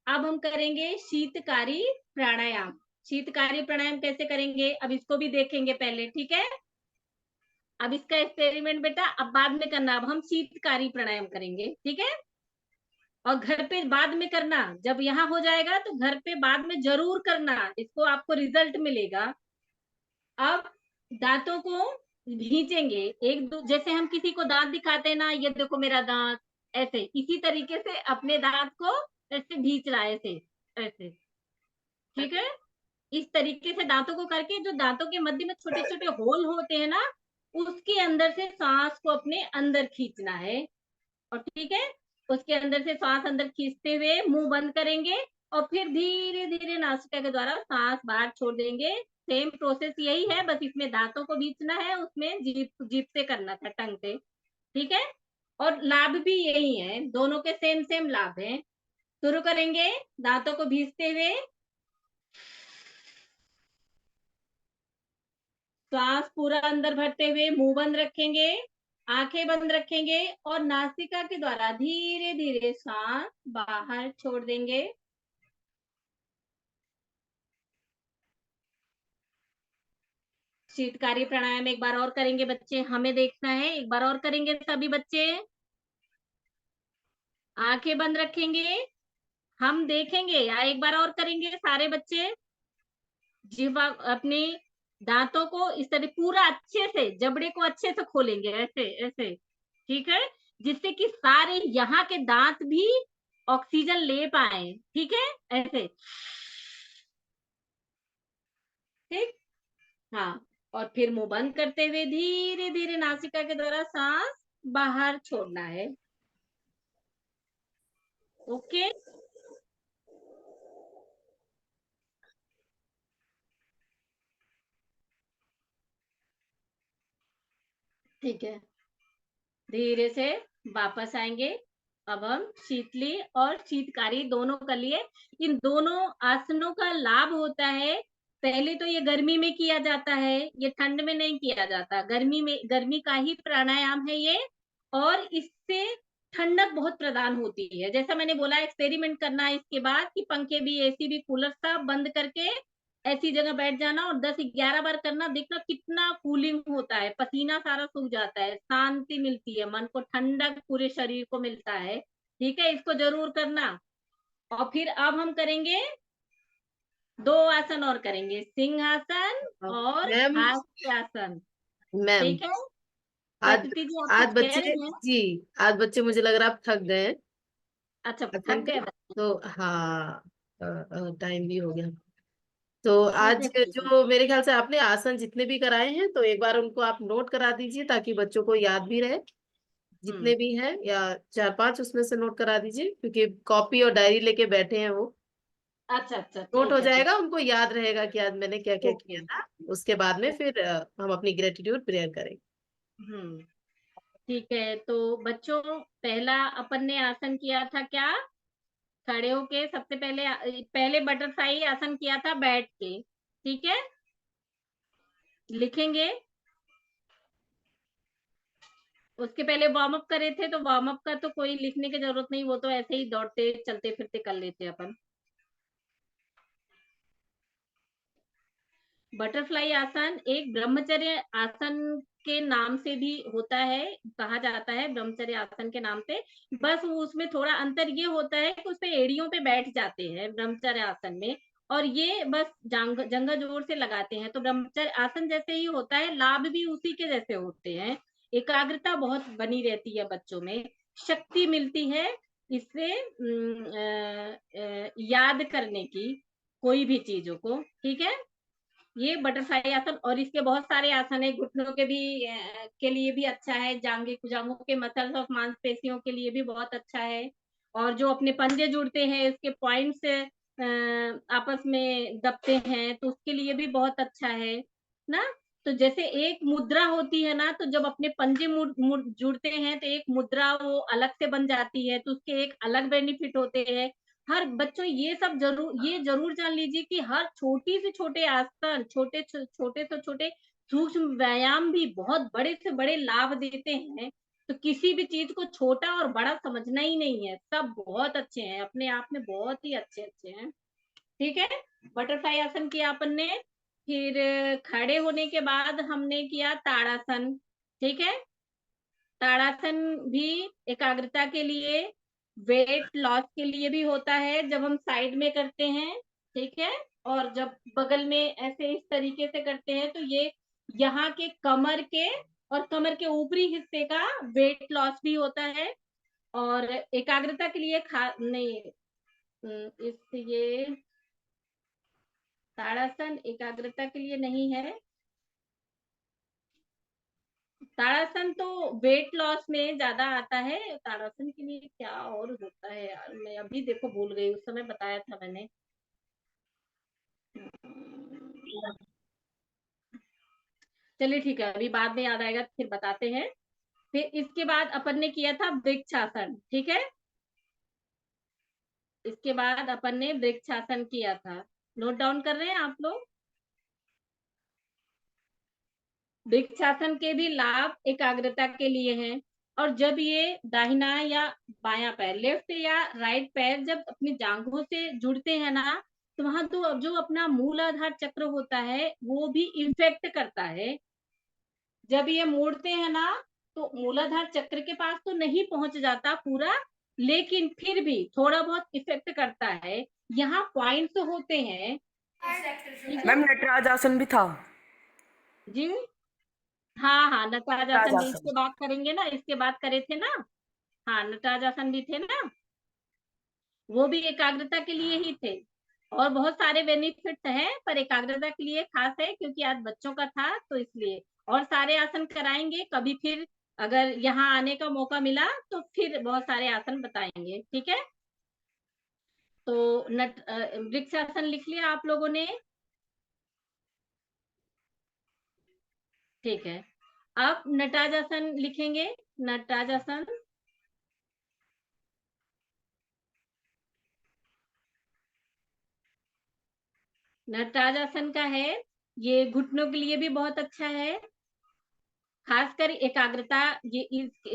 अब हम करेंगे शीतकारी प्राणायाम। शीतकारी प्राणायाम कैसे करेंगे अब इसको भी देखेंगे पहले, ठीक है। अब इसका एक्सपेरिमेंट बेटा अब बाद में करना, अब हम शीतकारी प्राणायाम करेंगे, ठीक है। और घर पे बाद में करना, जब यहाँ हो जाएगा तो घर पे बाद में जरूर करना, इसको आपको रिजल्ट मिलेगा। अब दांतों को भींचेंगे, एक दो, जैसे हम किसी को दांत दिखाते हैं ना, ये देखो मेरा दांत, ऐसे इसी तरीके से अपने दांत को ऐसे भींच रहा है, ऐसे ऐसे, ठीक है। इस तरीके से दांतों को करके, जो दांतों के मध्य में छोटे छोटे होल होते हैं ना, उसके अंदर से सांस को अपने अंदर खींचना है। और ठीक है, उसके अंदर से सांस अंदर खींचते हुए मुंह बंद करेंगे और फिर धीरे धीरे नासिका के द्वारा सांस बाहर छोड़ देंगे। सेम प्रोसेस यही है, बस इसमें दांतों को बीचना है, उसमें जीभ से करना था, टंग से, ठीक है। और लाभ भी यही है, दोनों के सेम सेम लाभ हैं। शुरू करेंगे दांतों को भींचते हुए, श्वास पूरा अंदर भरते हुए मुंह बंद रखेंगे, आंखें बंद रखेंगे और नासिका के द्वारा धीरे धीरे सांस बाहर छोड़ देंगे। शीतकारी प्राणायाम एक बार और करेंगे बच्चे, हमें देखना है, एक बार और करेंगे सभी बच्चे। आंखें बंद रखेंगे, हम देखेंगे, या एक बार और करेंगे सारे बच्चे। जीवा अपने दांतों को इस तरह पूरा अच्छे से, जबड़े को अच्छे से खोलेंगे, ऐसे ऐसे, ठीक है, जिससे कि सारे यहाँ के दांत भी ऑक्सीजन ले पाए, ठीक है, ऐसे, ठीक। हाँ, और फिर मुंह बंद करते हुए धीरे धीरे नासिका के द्वारा सांस बाहर छोड़ना है। ओके, ठीक है, धीरे से वापस आएंगे। अब हम शीतली और शीतकारी दोनों कर लिए। इन दोनों आसनों का लाभ होता है, पहले तो ये गर्मी में किया जाता है, ये ठंड में नहीं किया जाता। गर्मी में, गर्मी का ही प्राणायाम है ये, और इससे ठंडक बहुत प्रदान होती है। जैसा मैंने बोला, एक्सपेरिमेंट करना है इसके बाद कि पंखे भी, एसी भी, कूलर सब बंद करके ऐसी जगह बैठ जाना और 10-11 बार करना, देखना कितना कूलिंग होता है, पसीना सारा सूख जाता है, शांति मिलती है, मन को ठंडक पूरे शरीर को मिलता है। ठीक है, इसको जरूर करना। और फिर अब हम करेंगे 2 आसन और करेंगे, सिंहासन और मैम हास्यासन। मैम ठीक है, आज प्रकृति जी आप आज कुछ कह बच्चे, रही हैं? जी आज बच्चे मुझे लग रहा है आप थक गए हैं अच्छा, आसन थक का। गए? तो हाँ, टाइम भी हो गया। तो ठीक आज है, ठीक है। जो मेरे ख्याल से आपने आसन जितने भी कराए हैं, तो एक बार उनको आप नोट करा दीजिए ताकि बच्चों को याद भी रहे। जितने भी हैं, या 4-5 उसमें से नोट करा दीजिए, क्योंकि कॉपी और डायरी लेके बैठे हैं वो। अच्छा अच्छा, नोट हो ठीक है, ठीक। जाएगा, उनको याद रहेगा कि आज मैंने क्या क्या ओके। किया था। उसके बाद में फिर हम अपनी ग्रेटिट्यूड प्रेयर करेंगे। हम्म, ठीक है। तो बच्चों, पहला अपन ने आसन किया था क्या? खड़े होके। सबसे पहले पहले बटरफ्लाई आसन किया था बैठ के। ठीक है, लिखेंगे। उसके पहले वार्म अप करे थे, तो वार्म अप का तो कोई लिखने की जरूरत नहीं, वो तो ऐसे ही दौड़ते चलते फिरते कर लेते अपन। बटरफ्लाई आसन एक ब्रह्मचर्य आसन के नाम से भी होता है, कहा जाता है ब्रह्मचर्य आसन के नाम से। बस वो उसमें थोड़ा अंतर ये होता है कि उसपे एड़ियों पे बैठ जाते हैं ब्रह्मचर्य आसन में, और ये बस जंघा जोर से लगाते हैं। तो ब्रह्मचर्य आसन जैसे ही होता है, लाभ भी उसी के जैसे होते हैं। एकाग्रता बहुत बनी रहती है बच्चों में, शक्ति मिलती है इससे याद करने की कोई भी चीजों को। ठीक है, ये बटरफ्लाई आसन। और इसके बहुत सारे आसन है, घुटनों के भी के लिए भी अच्छा है, जांघों के मसल्स और मांसपेशियों के लिए भी बहुत अच्छा है। और जो अपने पंजे जुड़ते हैं, उसके पॉइंट्स आपस में दबते हैं, तो उसके लिए भी बहुत अच्छा है ना। तो जैसे एक मुद्रा होती है ना, तो जब अपने पंजे जुड़ते हैं तो एक मुद्रा वो अलग से बन जाती है, तो उसके एक अलग बेनिफिट होते हैं। हर बच्चों ये जरूर जान लीजिए कि हर छोटी से छोटे आसन, छोटे से छोटे सूक्ष्म व्यायाम भी बहुत बड़े से बड़े लाभ देते हैं। तो किसी भी चीज को छोटा और बड़ा समझना ही नहीं है, सब बहुत अच्छे हैं, अपने आप में बहुत ही अच्छे अच्छे हैं। ठीक है, बटरफ्लाई आसन किया अपन ने। फिर खड़े होने के बाद हमने किया ताड़ासन। ठीक है, ताड़ासन भी एकाग्रता के लिए, वेट लॉस के लिए भी होता है जब हम साइड में करते हैं। ठीक है, और जब बगल में ऐसे इस तरीके से करते हैं, तो ये यहाँ के कमर के और कमर के ऊपरी हिस्से का वेट लॉस भी होता है। और एकाग्रता के लिए नहीं, इस ये ताड़ासन एकाग्रता के लिए नहीं है। ताड़ासन तो वेट लॉस में ज्यादा आता है। ताड़ासन के लिए क्या और होता है यार, मैं अभी देखो भूल गई, उस समय बताया था मैंने। चलिए ठीक है, अभी बाद में याद आएगा तो फिर बताते हैं। फिर इसके बाद अपन ने किया था वृक्षासन। ठीक है, इसके बाद अपन ने वृक्षासन किया था। नोट डाउन कर रहे हैं आप लोग? वृक्षासन के भी लाभ एकाग्रता के लिए हैं। और जब ये दाहिना या बायां पैर, लेफ्ट या राइट पैर जब अपनी जांघों से जुड़ते हैं ना, तो वहां तो जो अपना मूलाधार चक्र होता है वो भी इफेक्ट करता है। जब ये मोड़ते हैं ना, तो मूलाधार चक्र के पास तो नहीं पहुंच जाता पूरा, लेकिन फिर भी थोड़ा बहुत इफेक्ट करता है। यहाँ पॉइंट्स होते हैं। ठीक है मैम नटराज आसन भी था। जी, हाँ हाँ, नटराज नटराज आसन भी आसन। इसके बाद करेंगे ना, इसके बाद करे थे ना। हाँ, नटराज आसन भी थे ना, वो भी एकाग्रता के लिए ही थे। और बहुत सारे बेनिफिट्स हैं, पर एकाग्रता के लिए खास है क्योंकि आज बच्चों का था, तो इसलिए। और सारे आसन कराएंगे कभी, फिर अगर यहाँ आने का मौका मिला तो फिर बहुत सारे आसन बताएंगे। ठीक है, तो वृक्षासन लिख लिया आप लोगों ने? ठीक है, अब नटराज आसन लिखेंगे। नटराज आसन नटराज आसन का है, ये घुटनों के लिए भी बहुत अच्छा है, खासकर एकाग्रता, ये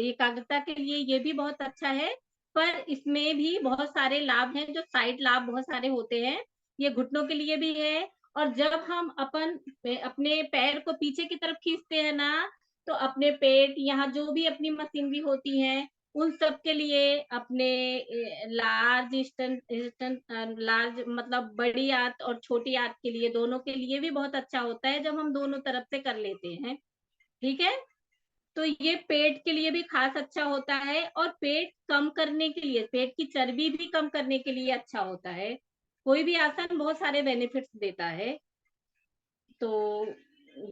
एकाग्रता के लिए ये भी बहुत अच्छा है। पर इसमें भी बहुत सारे लाभ हैं, जो साइड लाभ बहुत सारे होते हैं। ये घुटनों के लिए भी है, और जब हम अपने पैर को पीछे की तरफ खींचते हैं ना, तो अपने पेट, यहाँ जो भी अपनी मशीनरी होती है, उन सब के लिए, अपने लार्ज मतलब बड़ी आंत और छोटी आंत के लिए, दोनों के लिए भी बहुत अच्छा होता है जब हम दोनों तरफ से कर लेते हैं। ठीक है, तो ये पेट के लिए भी खास अच्छा होता है, और पेट कम करने के लिए, पेट की चर्बी भी कम करने के लिए अच्छा होता है। कोई भी आसन बहुत सारे बेनिफिट्स देता है। तो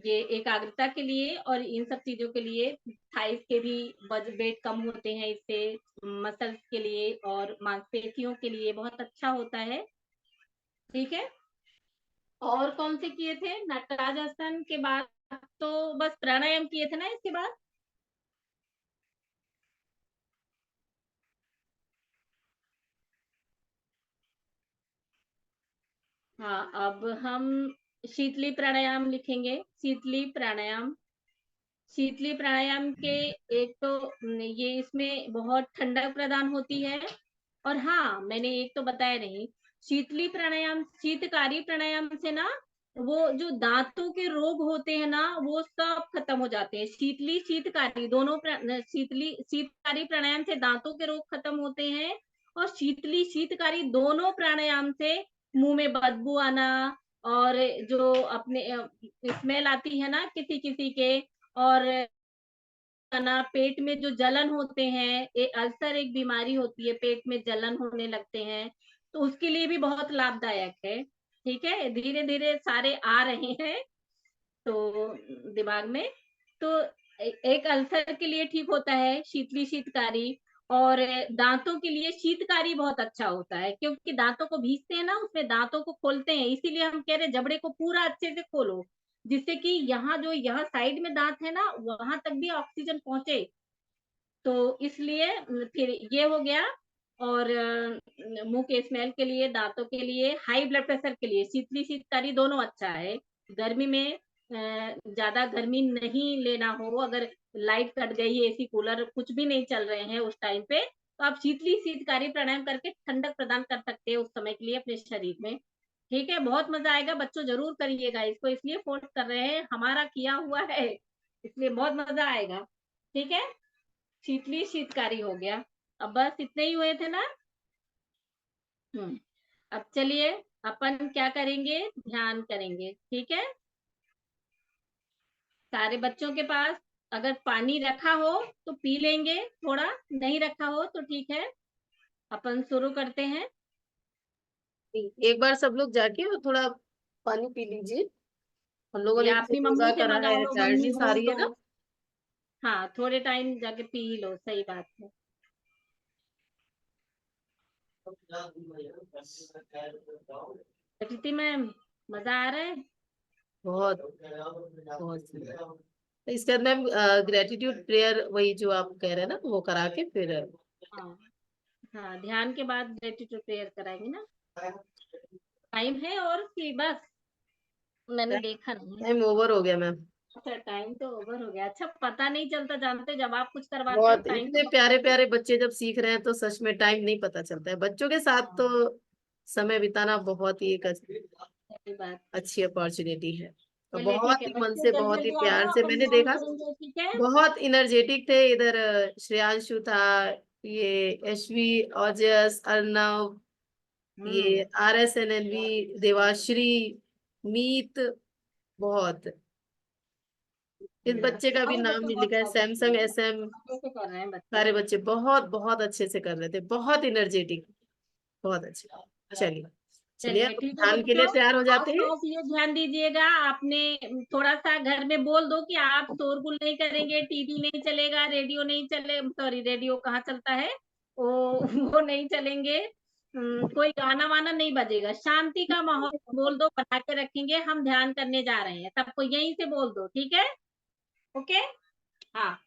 ये एकाग्रता के लिए और इन सब चीजों के लिए, थाइस के भी वेट कम होते हैं इससे, मसल्स के लिए और मांसपेशियों के लिए बहुत अच्छा होता है। ठीक है, और कौन से किए थे? नटराज आसन के बाद तो बस प्राणायाम किए थे ना इसके बाद? हाँ, अब हम शीतली प्राणायाम लिखेंगे। शीतली प्राणायाम, शीतली प्राणायाम के एक तो ये, इसमें बहुत ठंडक प्रदान होती है। और हाँ, मैंने एक तो बताया नहीं, शीतली प्राणायाम, शीतकारी प्राणायाम से ना, वो जो दांतों के रोग होते हैं ना, वो सब खत्म हो जाते हैं। शीतली शीतकारी दोनों शीतकारी प्राणायाम से दांतों के रोग खत्म होते हैं, और शीतली शीतकारी दोनों प्राणायाम से मुंह में बदबू आना, और जो अपने स्मेल आती है ना किसी किसी के, और ना पेट में जो जलन होते हैं, अल्सर एक बीमारी होती है, पेट में जलन होने लगते हैं, तो उसके लिए भी बहुत लाभदायक है। ठीक है, धीरे धीरे सारे आ रहे हैं तो दिमाग में। तो एक अल्सर के लिए ठीक होता है शीतली शीतकारी, और दांतों के लिए शीतकारी बहुत अच्छा होता है, क्योंकि दांतों को भीजते हैं ना, उसमें दांतों को खोलते हैं, इसीलिए हम कह रहे हैं जबड़े को पूरा अच्छे से खोलो, जिससे कि यहाँ जो यहाँ साइड में दांत है ना, वहां तक भी ऑक्सीजन पहुंचे। तो इसलिए फिर ये हो गया। और मुंह के स्मेल के लिए, दांतों के लिए, हाई ब्लड प्रेशर के लिए शीतली शीतकारी दोनों अच्छा है। गर्मी में ज्यादा गर्मी नहीं लेना हो, अगर लाइट कट गई, एसी कूलर कुछ भी नहीं चल रहे हैं उस टाइम पे, तो आप शीतली शीतकारी प्राणायाम करके ठंडक प्रदान कर सकते हैं उस समय के लिए अपने शरीर में। ठीक है, बहुत मजा आएगा, बच्चों जरूर करिएगा इसको, इसलिए फोर्स कर रहे हैं, हमारा किया हुआ है, इसलिए बहुत मजा आएगा। ठीक है, शीतली शीतकारी हो गया। अब बस इतने ही हुए थे ना? अब चलिए अपन क्या करेंगे, ध्यान करेंगे। ठीक है, सारे बच्चों के पास अगर पानी रखा हो तो पी लेंगे, थोड़ा नहीं रखा हो तो ठीक है, अपन शुरू करते हैं। एक बार सब लोग जाके और थोड़ा पानी पी लीजिए। हम लोगों ने या इतने अपनी योगा मम्मी से करा मंगा है, लो, मम्मी टायर्डनेस आ बोल रही है दो। ना। हाँ, थोड़े टाइम जाके पी ही लो, सही बात है। प्रकृति मैम, मजा आ रहा है? बहुत बहुत सुंदर। तो इसके बाद मैम ग्रेटिट्यूड प्रेयर, वही जो आप कह रहे हैं ना, वो करा के फिर हाँ हाँ, ध्यान के बाद ग्रेटिट्यूड प्रेयर कराएंगे ना। टाइम है और कि बस, मैंने देखा नहीं। टाइम ओवर हो गया मैम। अच्छा, टाइम तो ओवर हो गया। अच्छा, पता नहीं चलता, जानते जब आप कुछ करवाते हो बहुत, टाइम इतने तो प्यारे प्यारे बच्चे जब सीख रहे हैं तो सच में टाइम नहीं पता चलता है। बच्चों के साथ तो समय बिताना बहुत ही एक सही बात। अच्छी अपॉर्चुनिटी है। और चलिए ठीक बहुत है ही मन बच्चों, से, जल्दी बहुत ही जल्दी आ प्यार जाओ, से अपन मैंने ध्यान देखा। करेंगे। ठीक है। बहुत इनर्जेटिक थे इधर। श्रेयांशु था, ये यशवी, ओजस, अर्नव, ये RSNNV, देवाश्री, मीत, बहुत। इस बच्चे का भी सारे नाम बच्चे नहीं बहुत लिखा है, सैमसंग शांत SM। कैसे कर रहे हैं बच्चे। सारे बच्चे बहुत बहुत अच्छे से कर रहे थे, बहुत इनर्जेटिक, बहुत अच्छे। चलिए चलिए, चलिए अब ठीक है ध्यान के लिए बच्चों, तैयार हो आस जाते हैं। पास ये ध्यान दीजिएगा, आपने थोड़ा सा घर में बोल दो कि आप शोरगुल नहीं करेंगे, टीवी नहीं चलेगा, रेडियो नहीं चले, सॉरी रेडियो कहाँ चलता है, वो नहीं चलेंगे, कोई गाना वाना नहीं बजेगा, शांति का माहौल बोल दो, बना के रखेंगे, हम ध्यान करने जा रहे हैं, सबको यहीं से बोल दो। ठीक है, ओके। हाँ,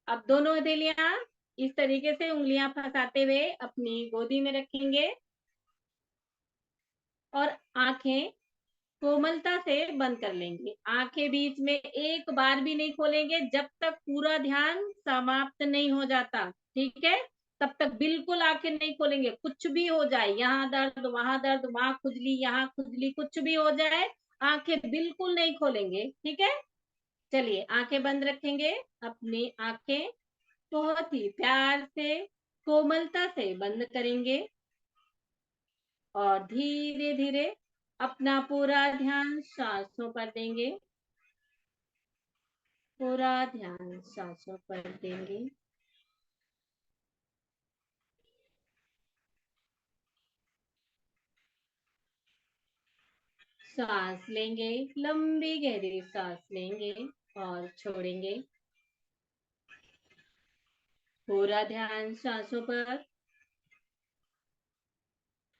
अब दोनों हथेलियां इस तरीके से उंगलियां फंसाते हुए अपनी गोदी में रखेंगे, और आंखें कोमलता से बंद कर लेंगे। आंखें बीच में एक बार भी नहीं खोलेंगे जब तक पूरा ध्यान समाप्त नहीं हो जाता, ठीक है? तब तक बिल्कुल आंखें नहीं खोलेंगे। कुछ भी हो जाए, यहाँ दर्द वहां दर्द, वहां खुजली यहाँ खुजली, कुछ भी हो जाए, आंखें बिल्कुल नहीं खोलेंगे, ठीक है? चलिए आंखें बंद रखेंगे। अपनी आंखें बहुत ही प्यार से, कोमलता से बंद करेंगे और धीरे धीरे अपना पूरा ध्यान सांसों पर देंगे। पूरा ध्यान सांसों पर देंगे। सांस लेंगे, लंबी गहरी सांस लेंगे और छोड़ेंगे। पूरा ध्यान सांसों पर।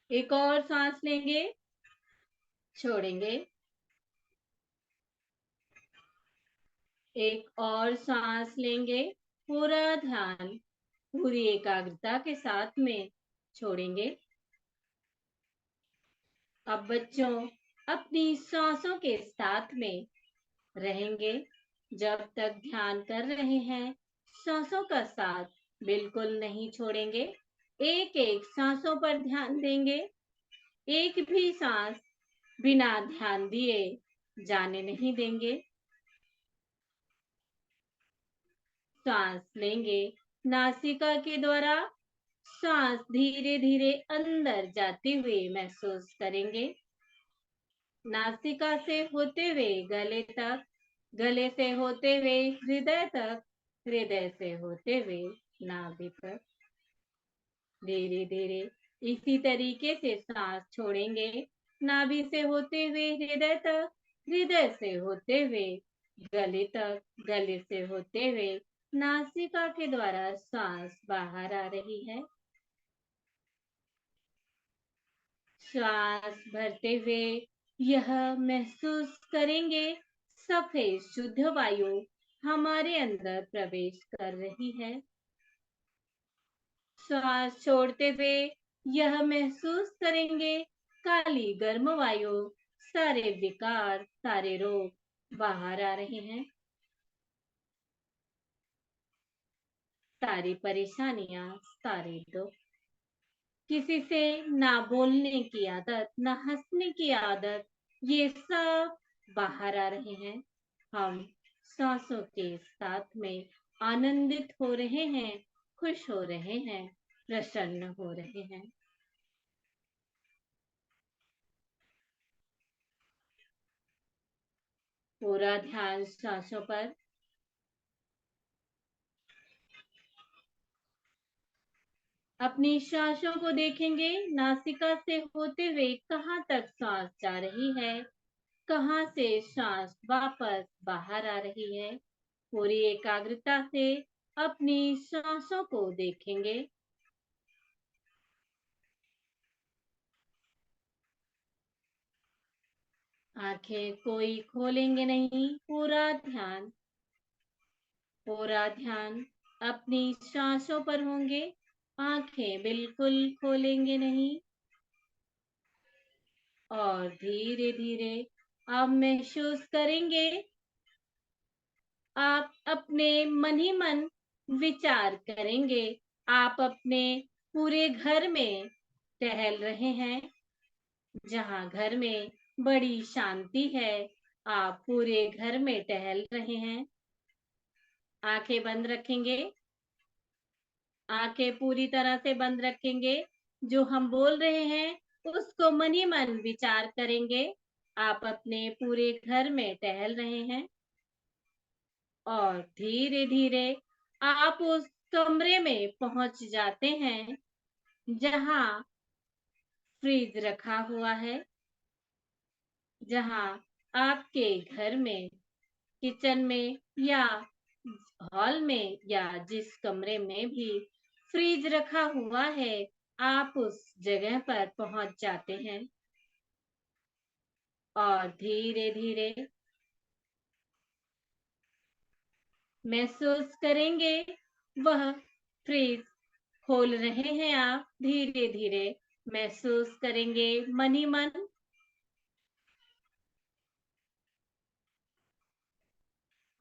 एक और सांस लेंगे, छोड़ेंगे। एक और सांस लेंगे, पूरा ध्यान पूरी एकाग्रता के साथ में छोड़ेंगे। अब बच्चों अपनी सांसों के साथ में रहेंगे। जब तक ध्यान कर रहे हैं, सांसों का साथ बिल्कुल नहीं छोड़ेंगे। एक एक सांसों पर ध्यान देंगे। एक भी सांस बिना ध्यान दिए जाने नहीं देंगे। सांस लेंगे, नासिका के द्वारा सांस धीरे धीरे अंदर जाते हुए महसूस करेंगे। नासिका से होते हुए गले तक, गले से होते हुए हृदय तक, हृदय से होते हुए नाभि तक। धीरे धीरे इसी तरीके से सांस छोड़ेंगे। नाभि से होते हुए हृदय तक, हृदय से होते हुए गले तक, गले से होते हुए नासिका के द्वारा सांस बाहर आ रही है। श्वास भरते हुए यह महसूस करेंगे सफेद शुद्ध वायु हमारे अंदर प्रवेश कर रही है। श्वास छोड़ते हुए यह महसूस करेंगे काली गर्म वायु, सारे विकार, सारे रोग बाहर आ रहे हैं। सारी परेशानियां, सारे दुख, किसी से ना बोलने की आदत, ना हंसने की आदत, ये सब बाहर आ रहे हैं। हम सांसों के साथ में आनंदित हो रहे हैं, खुश हो रहे हैं, प्रसन्न हो रहे हैं। पूरा ध्यान सांसों पर। अपनी सांसों को देखेंगे, नासिका से होते हुए कहाँ तक सांस जा रही है, कहाँ से सांस वापस बाहर आ रही है। पूरी एकाग्रता से अपनी सांसों को देखेंगे। आंखें कोई खोलेंगे नहीं। पूरा ध्यान अपनी सांसों पर होंगे। आंखें बिल्कुल खोलेंगे नहीं। और धीरे धीरे आप महसूस करेंगे आप अपने मन ही मन विचार करेंगे। आप अपने पूरे घर में टहल रहे हैं। जहाँ घर में बड़ी शांति है, आप पूरे घर में टहल रहे हैं। आंखें बंद रखेंगे। आंखें पूरी तरह से बंद रखेंगे। जो हम बोल रहे हैं उसको मन ही मन विचार करेंगे। आप अपने पूरे घर में टहल रहे हैं और धीरे धीरे आप उस कमरे में पहुंच जाते हैं जहां फ्रिज रखा हुआ है। जहां आपके घर में, किचन में या हॉल में या जिस कमरे में भी फ्रिज रखा हुआ है, आप उस जगह पर पहुंच जाते हैं और धीरे धीरे महसूस करेंगे वह फ्रिज खोल रहे हैं। आप धीरे धीरे महसूस करेंगे मन ही मन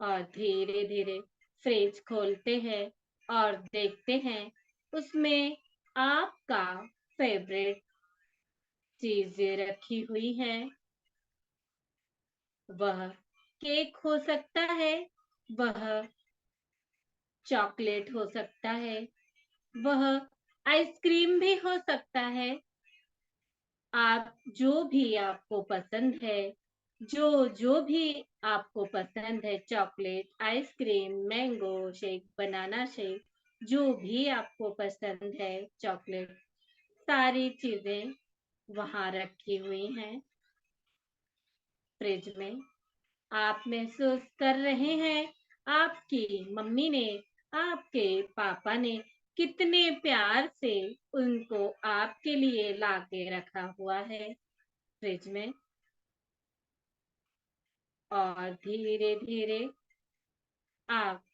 और धीरे धीरे फ्रिज खोलते हैं और देखते हैं उसमें आपका फेवरेट चीजें रखी हुई हैं। वह केक हो सकता है, वह चॉकलेट हो सकता है, वह आइसक्रीम भी हो सकता है। आप जो भी आपको पसंद है, जो भी आपको पसंद है, chocolate, ice cream, mango shake, banana shake, जो भी आपको पसंद है, चॉकलेट, सारी चीजें वहां रखी हुई हैं फ्रिज में। आप महसूस कर रहे हैं आपकी मम्मी ने, आपके पापा ने कितने प्यार से उनको आपके लिए ला के रखा हुआ है फ्रिज में। और धीरे धीरे आप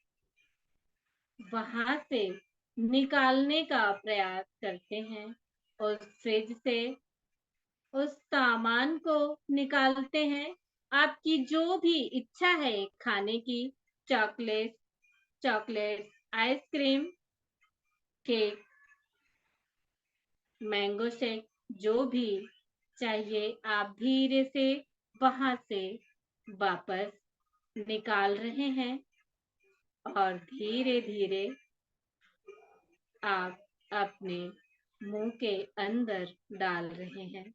वहां से निकालने का प्रयास करते हैं, उस फ्रिज से उस सामान को निकालते हैं। आपकी जो भी इच्छा है खाने की, chocolate, ice cream, cake, mango shake, जो भी चाहिए आप धीरे से वहां से वापस निकाल रहे हैं और धीरे धीरे आप अपने मुंह के अंदर डाल रहे हैं।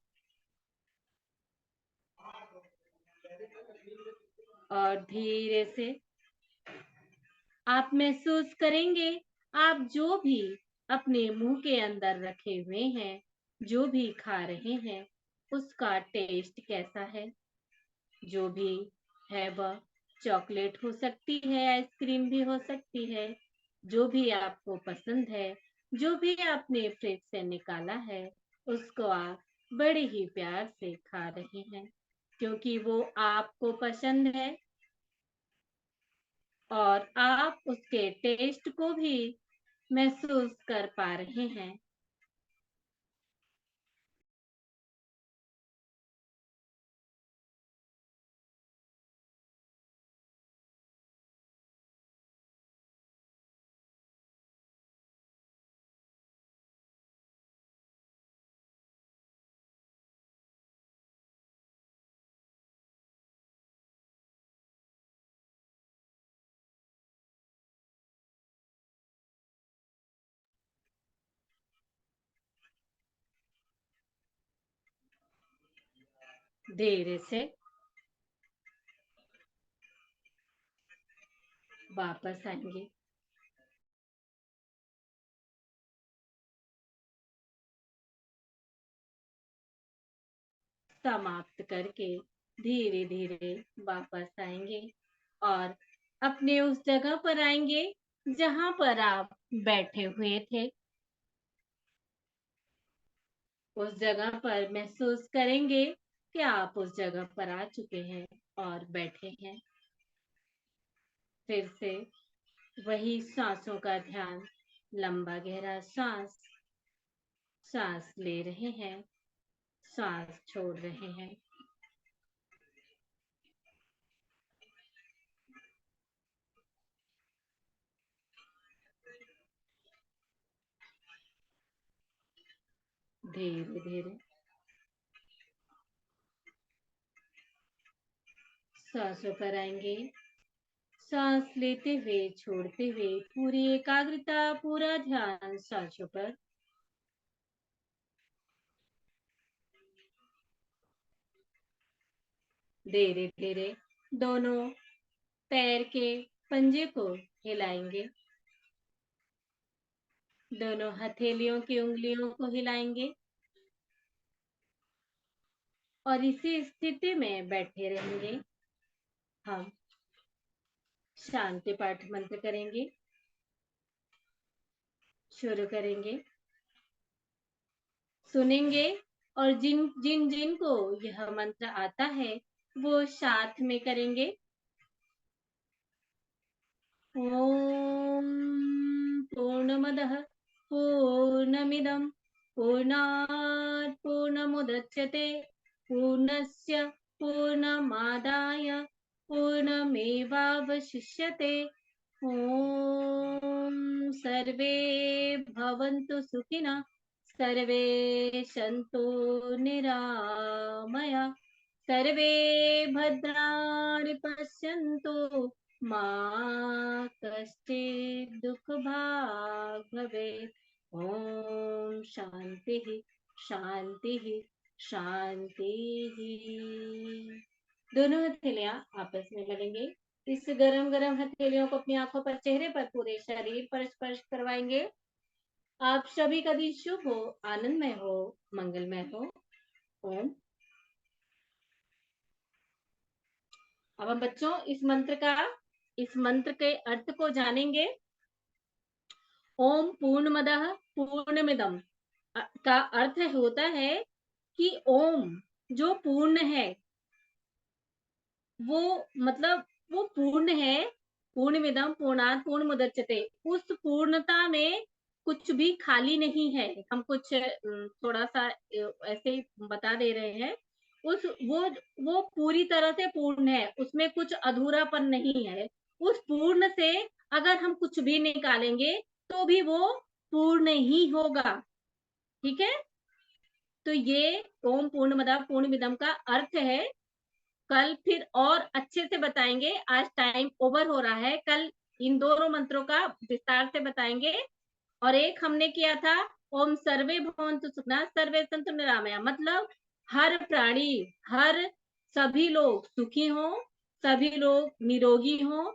और धीरे से आप महसूस करेंगे आप जो भी अपने मुंह के अंदर रखे हुए हैं, जो भी खा रहे हैं, उसका टेस्ट कैसा है। जो भी है वह चॉकलेट हो सकती है, आइसक्रीम भी हो सकती है, जो भी आपको पसंद है, जो भी आपने फ्रिज से निकाला है, उसको आप बड़े ही प्यार से खा रहे हैं क्योंकि वो आपको पसंद है और आप उसके टेस्ट को भी महसूस कर पा रहे हैं। धीरे से वापस आएंगे। समाप्त करके धीरे धीरे वापस आएंगे और अपने उस जगह पर आएंगे जहां पर आप बैठे हुए थे। उस जगह पर महसूस करेंगे कि आप उस जगह पर आ चुके हैं और बैठे हैं। फिर से वही सांसों का ध्यान, लंबा गहरा सांस सांस ले रहे हैं, सांस छोड़ रहे हैं। धीरे धीरे सांसों पर आएंगे, सांस लेते हुए छोड़ते हुए पूरी एकाग्रता, पूरा ध्यान सांसों पर। धीरे धीरे दोनों पैर के पंजे को हिलाएंगे, दोनों हथेलियों की उंगलियों को हिलाएंगे और इसी स्थिति में बैठे रहेंगे। हम शांति पाठ मंत्र करेंगे, शुरू करेंगे, सुनेंगे और जिन को यह मंत्र आता है वो साथ में करेंगे। ओम पूर्णमदः पूर्णमिदं पूर्णात् पूर्णमुदच्यते पूर्णस्य पूर्णमादाय पूर्णमेवावशिष्यते। ॐ सर्वे भवन्तु सुखिनः, सर्वे सन्तु निरामया, सर्वे भद्राणि पश्यन्तु, मा कश्चित् दुःखभाग् भवेत्। ॐ शान्तिः शान्तिः शान्तिः। दोनों हथेलियां आपस में लगेंगे। इस गरम गरम हथेलियों को अपनी आंखों पर, चेहरे पर, पूरे शरीर पर स्पर्श करवाएंगे। आप सभी का दिन शुभ हो, आनंदमय हो, मंगलमय हो। ओम। अब हम बच्चों इस मंत्र के अर्थ को जानेंगे। ओम पूर्णमदः पूर्णमिदम् का अर्थ होता है कि ओम जो पूर्ण है, वो मतलब वो पूर्ण है। पूर्णमिदं पूर्णात् पूर्णमुदच्यते, उस पूर्णता में कुछ भी खाली नहीं है। हम कुछ थोड़ा सा ऐसे ही बता दे रहे हैं। उस वो पूरी तरह से पूर्ण है, उसमें कुछ अधूरापन नहीं है। उस पूर्ण से अगर हम कुछ भी निकालेंगे तो भी वो पूर्ण ही होगा। ठीक है, तो ये ओम पूर्णमदः पूर्णमिदं का अर्थ है। कल फिर और अच्छे से बताएंगे, आज टाइम ओवर हो रहा है। कल इन दोनों मंत्रों का विस्तार से बताएंगे। और एक हमने किया था ओम सर्वे भवन्तु सुखिनः सर्वे सन्तु निरामया, मतलब हर प्राणी, हर सभी लोग सुखी हो, सभी लोग निरोगी हो,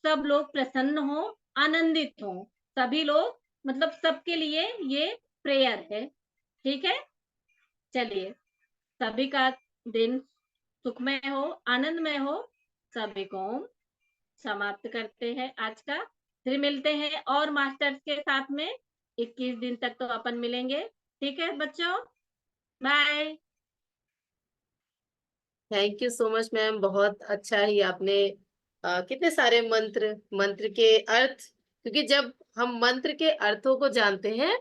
सब लोग प्रसन्न हो, आनंदित हो, सभी लोग, मतलब सबके लिए ये प्रेयर है। ठीक है, चलिए सभी का दिन सुखमय हो, आनंदमय हो। सभी को समाप्त करते हैं आज का। फिर मिलते हैं और मास्टर्स के साथ में। 21 दिन तक तो अपन मिलेंगे। ठीक है बच्चों, bye. Thank you so much ma'am, बहुत अच्छा ही आपने कितने सारे मंत्र के अर्थ, क्योंकि जब हम मंत्र के अर्थों को जानते हैं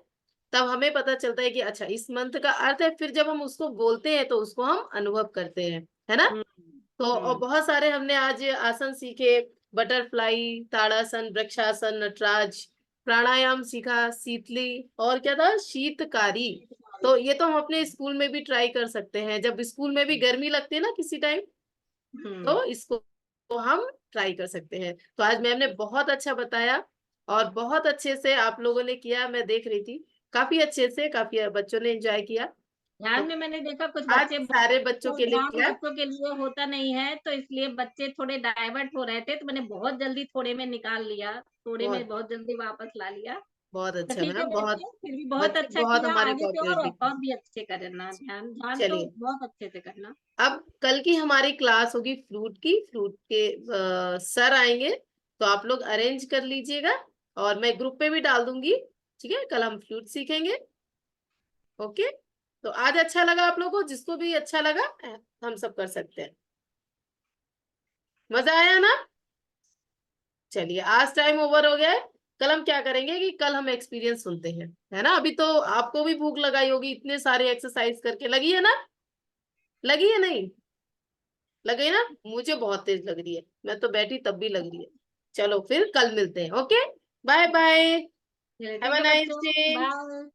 तब हमें पता चलता है कि अच्छा इस मंत्र का अर्थ है, फिर जब हम उसको बोलते हैं तो उसको हम अनुभव करते हैं, है ना। तो और बहुत सारे हमने आज आसन सीखे, बटरफ्लाई, ताड़ासन, वृक्षासन, नटराज, प्राणायाम सीखा, शीतली, और क्या था, शीतकारी। तो ये तो हम अपने स्कूल में भी ट्राई कर सकते हैं, जब स्कूल में भी गर्मी लगती है ना किसी टाइम, तो इसको तो हम ट्राई कर सकते हैं। तो आज मैम ने बहुत अच्छा बताया और बहुत अच्छे से आप लोगों ने किया, मैं देख रही थी काफी अच्छे से, काफी बच्चों ने एंजॉय किया। ध्यान तो में मैंने देखा कुछ आज बच्चे, सारे बच्चों तो के लिए ध्यान किया। बच्चों के लिए होता नहीं है, तो इसलिए बच्चे थोड़े डाइवर्ट हो रहे थे, तो मैंने बहुत जल्दी थोड़े में निकाल लिया, थोड़े में बहुत बहुत जल्दी वापस ला लिया। बहुत तो अच्छा ठीक है मैम, बहुत बच्चे, फिर भी बहुत बच्चे अच्छा बहुत किया। हमारे आगे से कोऑपरेट भी किए। और भी अच्छे करना, ध्यान ध्यान तो चलिए, बहुत अच्छे से करना। अब कल की हमारी क्लास होगी फ्लूट की। फ्लूट के सर आएंगे, तो आप लोग अरेंज कर लीजिएगा और मैं ग्रुप पे भी डाल दूंगी। ठीक है, कल हम फ्लूट सीखेंगे। ओके, तो आज अच्छा लगा आप लोगों को, जिसको भी अच्छा लगा हम सब कर सकते हैं। मजा आया ना। चलिए, आज टाइम ओवर हो गया है। कल हम क्या करेंगे कि कल हम एक्सपीरियंस सुनते हैं, है ना। अभी तो आपको भी भूख लगाई होगी, इतने सारे एक्सरसाइज करके। लगी है ना, लगी है नहीं लगी ना, मुझे बहुत तेज लग रही है, मैं तो बैठी तब भी लग रही है। चलो फिर कल मिलते हैं। ओके, बाय बाय, चलिए हैव ठीक अ है नाइस बच्चों, डे। बाय।